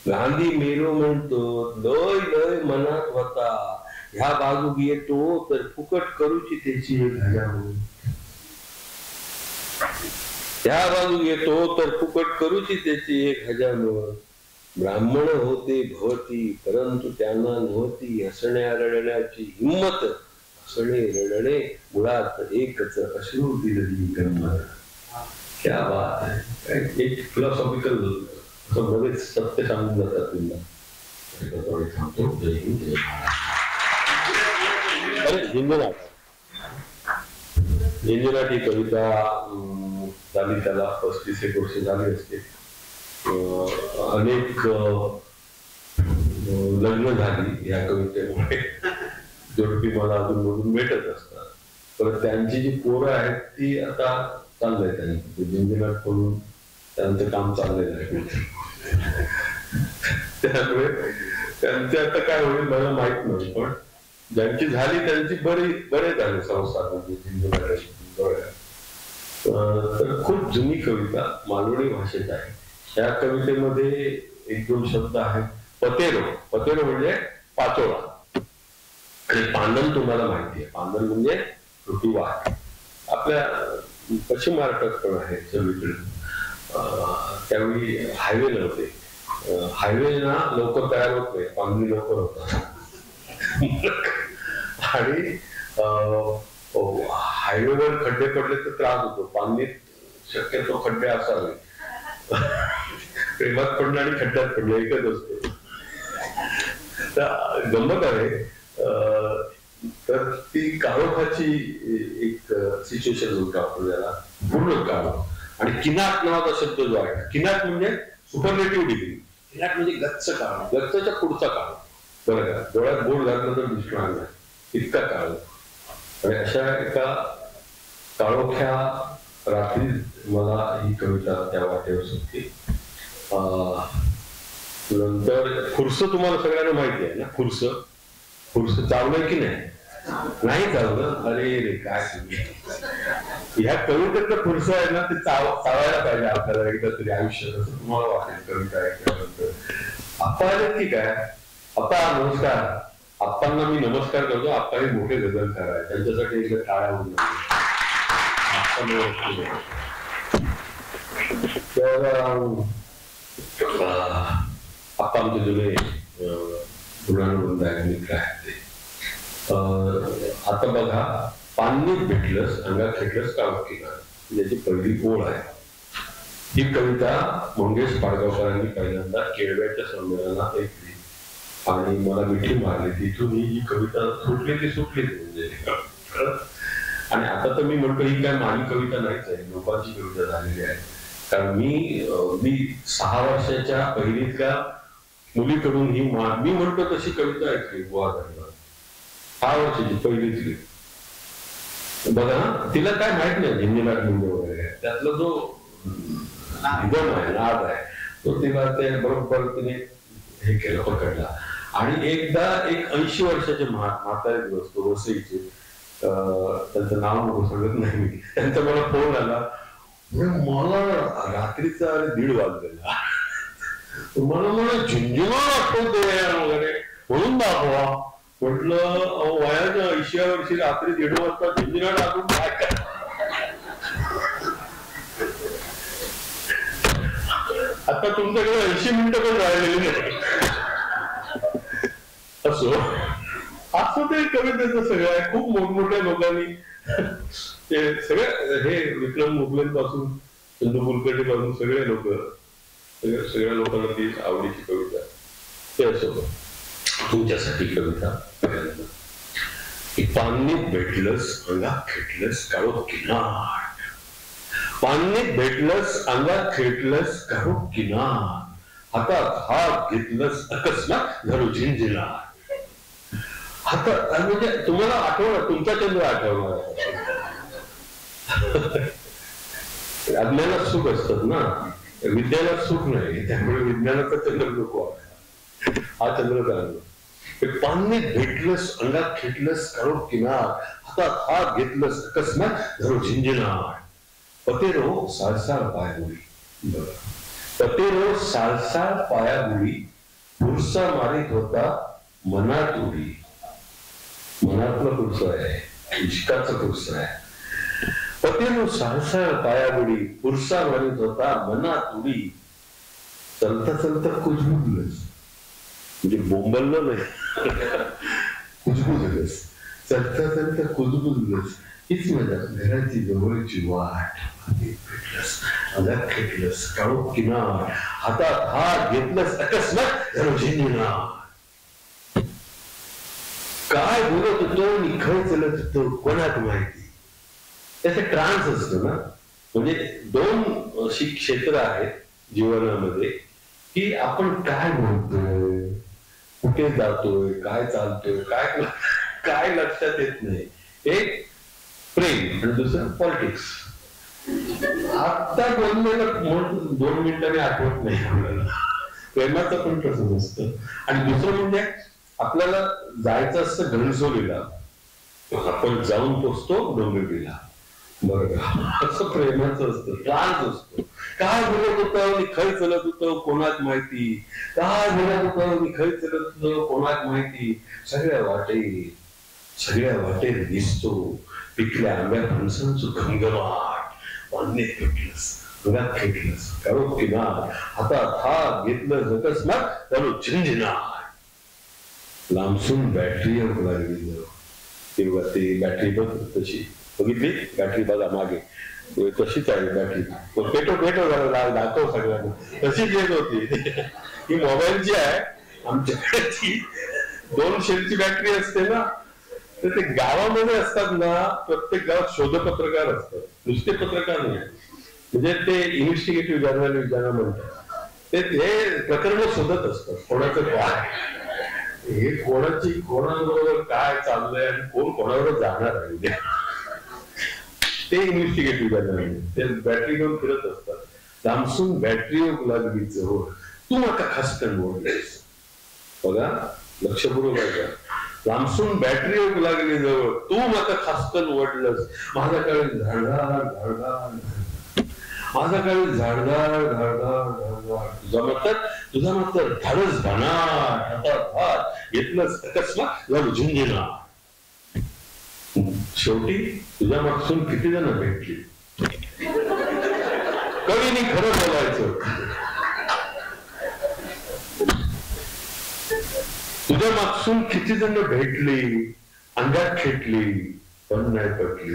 गांधी मेलो म्हणतो. लय लय मनात होता. ह्या बाजू येतो तर फुकट करूची त्याची एक हजामत. ह्या बाजू येतो तर फुकट करूची त्याची एक हजामत. ब्राह्मण होते भवती परंतु त्यांना नव्हती हसण्या रडण्याची हिंमत. हसणे रडणे मुळात एकच अश्रू दिलेली गंमत. क्या बात आहे. एक फिलॉसॉफिकल बरेच सत्य सांगून जातात तुम्हाला. झिंझणाट ही कविता झाली त्याला 35 वर्ष झाली असते. अनेक लग्न झाली या कवितेमुळे. जोडपी मला अजून मधून भेटत असतात. पण त्यांची जी पोरं आहेत ती आता चाललंय त्यांनी झिंझणाट करून त्यांचं काम चाललेलं आहे. त्यामुळे त्यांचे आता काय होईल मला माहित नाही. पण ज्यांची झाली त्यांची बरे झाले संसार. म्हणजे तर खूप जुनी कविता मालवणी भाषेत आहे. या कवितेमध्ये 1-2 शब्द आहेत. पतेरो. पतेरो म्हणजे पाचोळा. आणि पांदन तुम्हाला माहिती आहे. पांदन म्हणजे ऋतुवात. आपल्या पश्चिम महाराष्ट्रात पण आहे सगळीकडे. त्यावेळी हायवे नव्हते. हायवे ना लवकर तयार होत नाही. पांगणी लवकर होतात. आणि हायवेवर खड्डे पडले तर त्रास होतो. पांगणीत शक्यतो खड्डे असावे. प्रेमात पडणं आणि खड्ड्यात पडणं एकच असतो. गंमत आहे. तर ती काळोखाची एक सिच्युएशन होती आपल्याला. पूर्ण काळोख. आणि किनाट नावाचा शब्द जो आहे. किनाट म्हणजे सुपरलेटिव्ह डिग्री. किनाट म्हणजे गच्च काळ. गच्चच्या पुढचा काळ. बरं का. डोळ्यात बोट घातलं तर दिसणार नाही इतका काळ. आणि अशा एका काळोख्या रात्री मला ही कविता त्या वाटेवर सुटली. नंतर खुर्स तुम्हाला सगळ्यांना माहिती आहे ना. खुर्स चावलंय की नाही. नाही चावलं. अरे रे काय ह्या कवितेतलं खुर्स आहे ना ते चावायला पाहिजे आपल्याला एकदा तरी आयुष्यात. असं तुम्हाला वाटेल कविता ऐकल्यानंतर. आप्पा आले की काय. आप्पा नमस्कार. आप्पांना मी नमस्कार करतो. आप्पा हे मोठे गझलकार आहे. त्यांच्यासाठी एकदा टाळ्या होऊन तर आप्पा आमचे जुने गुणानुबंध आहे मित्र आहेत ते. आता बघा, पाणीत भेटलंस अंगात खेटलंस काळोख किनार याची पहिली ओळ आहे. ही कविता मंगेश पाडगावकरांनी पहिल्यांदा केळव्याच्या संमेलनात ऐकली आणि मला मिठी मारली. तिथून ही कविता सुटली ती सुटली म्हणजे. आणि आता तर मी म्हणतो ही काय माझी कविता नाहीच आहे, लोकांची कविता झालेली आहे. कारण मी 6 वर्षाच्या पहिलीतल्या मुलीकडून ही मी म्हणतो तशी कविता ऐकली. 6 वर्षाची पहिलीतली. बघा ना, तिला काय माहित नाही झिंजीनाट म्हणजे वगैरे, त्यातला जो निगम आहे, नाद आहे, तो तिला ते बरोबर तिने हे केलं, पकडला. आणि एकदा एक 80 वर्षाचे म्हातारे असतो वसईचे, त्यांचं नाव नको सांगत नाही मी, त्यांचा मला फोन आला. मला रात्रीचा 1:30 वाजलेला, मला झिंजीनाट आठवतोय वगैरे म्हणून दाखवा. म्हटलं वयाच्या 80 वर्षी रात्री 1:30 वाजता झिंजीनाट आठवून काय काय. आता तुमच्याकडे 80 मिनिटं पण राहिलेली नाही. असं ते कवितेचं सगळं आहे. खूप मोठमोठ्या लोकांनी ते सगळ्या हे विक्रम मुगलेंपासून चंदू कुलकर्णी पासून सगळे लोक सगळ्या लोकांना ती आवडीची कविता. ते असं तुमच्यासाठी कविता पाणीत भेटलंस अंगात खेटलंस काळोख किनार. पाणीत भेटलंस अंगात खेटलंस काळोख किनार. हातात हात घेतलंस अकस्मात झालो झिंजिनार. हातात म्हणजे तुम्हाला आठवणार, तुमचा चंद्र आठवणार. अज्ञानात सुख असतात ना, विज्ञानात सुख नाही, त्यामुळे विज्ञानाचा चंद्र नको. हा चंद्र चाललो. पाणीत भेटलंस अंगात खेटलंस काळोख किनार. हातात हात घेतलंस अकस्मात झालो झिंजिनार. पतेरो साळसाळ पायामुळी. पतेरो साळसाळ पायामुळी पुरसा मारित होता मनात उडी. मनातला पुरसा आहे, इश्काचा पुरसा आहे. पतेरो साळसाळ पायामुळी पुरसा मारित होता मनात उडी. चलता चलता कुजबुजलंस, म्हणजे बोंबललं नाही, कुजबुजलंस. चलता चलता कुजबुजलंस. हीच माझ्या घराची जवळची वाट. अंगात खेटलंस काळोख किनार. हातात हात घेतलंस अकस्मात झालो झिंजिनार. काय बोलत होतो आणि खय चलत होतो कोणाक माहिती. त्याचे ट्रान्स असतो ना, म्हणजे 2 अशी क्षेत्र आहेत जीवनामध्ये की आपण काय बोलतोय, कुठे जातोय, काय चालतोय, काय लक्षात येत नाही. एक प्रेम आणि दुसरं पॉलिटिक्स. आता बोललेलं 2 मिनिटांनी आठवत नाही आपल्याला. प्रेमाचं पण तसंच असतं. आणि दुसरं म्हणजे आपल्याला जायचं असतं घणसोलीला, आपण जाऊन पोचतो डोंबिवलीला. बरं, असं प्रेमाचं असतं, ट्रान्स असतो. काय बोलत होतं आणि खय चलत होतं कोणाक माहिती. काय बोलत होतं आणि खय चलत होतं कोणाक माहिती. सगळ्या वाटेत दिसतो पिकल्या आंब्या फणसांचं घमघमाट. पाणीत भेटलंस अंगात खेटलंस काळोख किनार. हातात हात घेतलं अकस्मात झालो झिंजिनार. लांबसून बॅटरी लागली. तेव्हा ती बॅटरी बघ तशी बघितली, बॅटरी बघा मागे तशीच आहे बॅटरी. पेटो झाला दाखव सगळ्यांना, तशीच येत होती. ही मोबाईलची आहे आमच्याकडे. 2 शेलची बॅटरी असते ना, तर ते गावामध्ये असतात ना, प्रत्येक गावात शोधपत्रकार असतात, नुसते पत्रकार नाही. म्हणजे ते इन्व्हेस्टिगेटिव्ह जर्नलिस्ट ज्यांना म्हणतात, ते प्रकरण शोधत असतात. कोणाचं काय, हे कोणाबरोबर काय चाललंय आणि कोण कोणाबरोबर जाणार आहे, ते इन्व्हेस्टिगेटिव्ह जर्नलिस्ट. ते बॅटरी घेऊन फिरत असतात. लांबसून बॅटरी लागली जवळ तू माका खासकन बोललेस. बघा लक्षपूर्वक आहे. लांबसून बॅटरी लागली जवळ तू माका खासकन ओढलंस. माझ्या काळी झाडगार माझ्या काळी झाडगार तुझा मात्र धाडस भानाट. हातात घेतलंस अकस्मात झालो झिंजिनार. शेवटी तुझ्या मागसून किती जण भेटली. कवीने खरं बोलायचं. तुझ्या मागसून किती जण भेटली अंगात खेटली पण नाही पटली.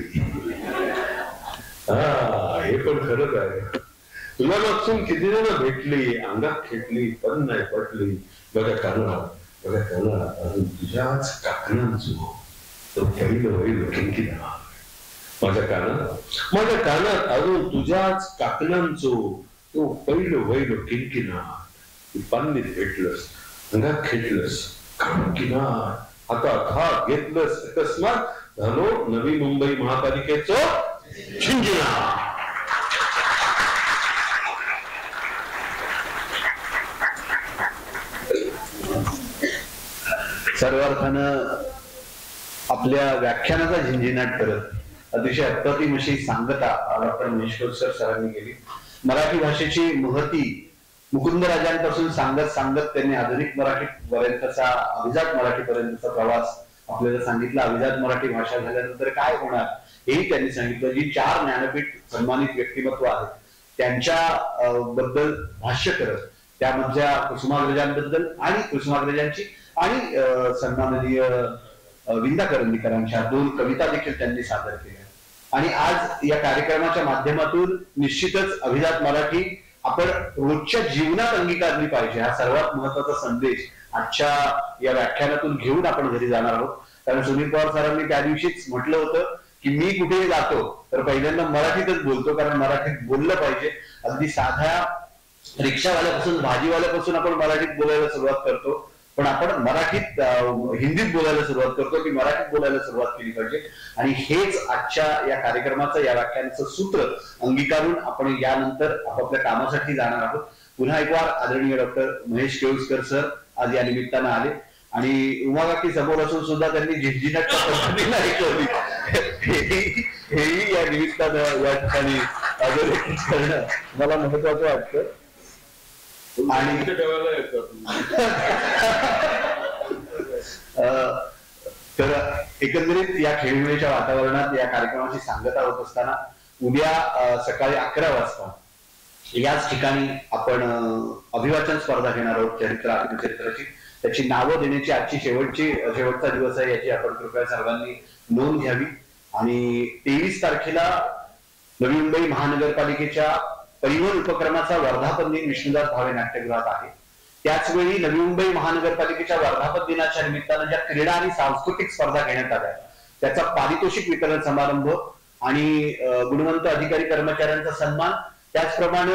हे पण खरंच आहे. तुला मागसून किती जण भेटली, अंगात खेटली पण नाही पटली. बघा काना अजून तुझ्याच काकणांचो तो पहिलं वैल किंकिना. माझ्या कानात अजून तुझ्याच काकणांचो तो पहिलं वैल किंकिना. पाणीत भेटलंस, अंगात खेटलंस किनार, हातात हात घेतलंस, अकस्मात झालो नवी मुंबई महापालिकेचं झिंजिना. सर्वार्थानं आपल्या व्याख्यानाचा झिंझिनाट करत अतिशय अप्रतिम अशी सांगता डॉक्टर महेश केळुसकर सरांनी केली. मराठी भाषेची महती मुकुंदराजांपासून सांगत सांगत त्यांनी आधुनिक मराठी पर्यंतचा, अभिजात मराठी पर्यंतचा प्रवास आपल्याला सांगितला. अभिजात मराठी भाषा झाल्यानंतर काय होणार हेही त्यांनी सांगितलं. जी 4 ज्ञानपीठ सन्मानित व्यक्तिमत्व आहेत त्यांच्या बद्दल भाष्य करत त्यामधल्या कुसुमाग्रजांबद्दल आणि कुसुमाग्रजांची आणि सन्माननीय विंदा करंदीकरांच्या 2 कविता देखील त्यांनी सादर केल्या. आणि आज या कार्यक्रमाच्या माध्यमातून निश्चितच अभिजात मराठी आपण रोजच्या जीवनात अंगीकारली पाहिजे हा सर्वात महत्वाचा संदेश आजच्या या व्याख्यानातून घेऊन आपण घरी जाणार आहोत. कारण सुनील पवार सरांनी त्या दिवशीच म्हटलं होतं की मी कुठेही जातो तर पहिल्यांदा मराठीतच बोलतो, कारण मराठीत बोललं पाहिजे. अगदी साध्या रिक्षावाल्यापासून भाजीवाल्यापासून आपण मराठीत बोलायला सुरुवात करतो, पण आपण मराठीत हिंदीत बोलायला सुरुवात करतो की मराठीत बोलायला सुरुवात केली पाहिजे. आणि हेच आजच्या या कार्यक्रमाचं, या व्याख्यानाचं सूत्र अंगीकारून आपण यानंतर आपापल्या कामासाठी जाणार आहोत. पुन्हा एक वार आदरणीय डॉक्टर महेश केळुसकर सर आज या निमित्तानं आले आणि उमाकाकी समोर असून सुद्धा त्यांनी झिंझिनाटच्या पद्धतीने ऐकवली. हेही या निमित्तानं या ठिकाणी अधोरेखित करणं मला महत्वाचं वाटतं. आणि तर एकंदरीत या खेळीमेळीच्या वातावरणात या कार्यक्रमाची सांगता होत असताना उद्या सकाळी 11 वाजता याच ठिकाणी आपण अभिवाचन स्पर्धा घेणार आहोत चरित्राची. त्याची नावं देण्याची आजची शेवटचा दिवस आहे, याची आपण कृपया सर्वांनी नोंद घ्यावी. आणि 23 तारखेला नवी मुंबई महानगरपालिकेच्या परिवहन उपक्रमाचा वर्धापन दिन विष्णुदास भावे नाट्यगृहात आहे. त्याचवेळी नवी मुंबई महानगरपालिकेच्या वर्धापन दिनाच्या निमित्तानं ज्या क्रीडा आणि सांस्कृतिक स्पर्धा घेण्यात आल्या त्याचा पारितोषिक वितरण समारंभ आणि गुणवंत अधिकारी कर्मचाऱ्यांचा सन्मान, त्याचप्रमाणे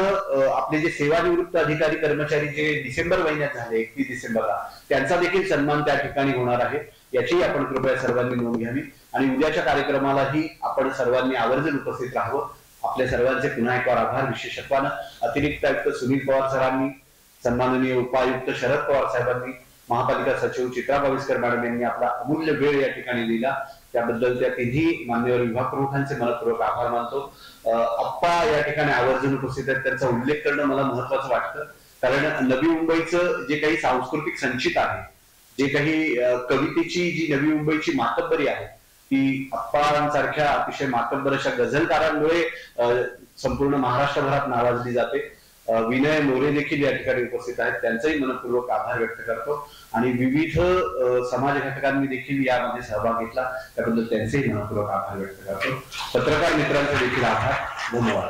आपले जे सेवानिवृत्त अधिकारी कर्मचारी जे डिसेंबर महिन्यात झाले 31 डिसेंबरला त्यांचा देखील सन्मान त्या ठिकाणी होणार आहे. याची आपण कृपया सर्वांनी नोंद घ्यावी. आणि उद्याच्या कार्यक्रमालाही आपण सर्वांनी आवर्जून उपस्थित राहावं. आपल्या सर्वांचे पुन्हा एक आभार. विशेषत्वानं अतिरिक्त आयुक्त सुनील पवार सरांनी, सन्माननीय उपायुक्त शरद पवार साहेबांनी, महापालिका सचिव चित्रा बाविस्कर मॅडम यांनी आपला अमूल्य वेळ या ठिकाणी दिला. त्याबद्दल त्या तिन्ही मान्यवर विभाग प्रमुखांचे मनपूर्वक आभार मानतो. आप्पा या ठिकाणी आवर्जून उपस्थित आहेत, त्यांचा उल्लेख करणं मला महत्वाचं वाटतं. कारण नवी मुंबईचं जे काही सांस्कृतिक संचित आहे, जे काही कवितेची जी नवी मुंबईची मातब्बरी आहे ती आप्पांसारख्या अतिशय मातब्बर अशा गझलकारांमुळे संपूर्ण महाराष्ट्रभरात नावाजली जाते. विनय मोरे देखील या ठिकाणी उपस्थित आहेत, त्यांचाही मनपूर्वक आभार व्यक्त करतो. आणि विविध समाज घटकांनी देखील यामध्ये सहभाग घेतला त्याबद्दल त्यांचेही मनपूर्वक आभार व्यक्त करतो. पत्रकार मित्रांचे देखील आभार. धन्यवाद.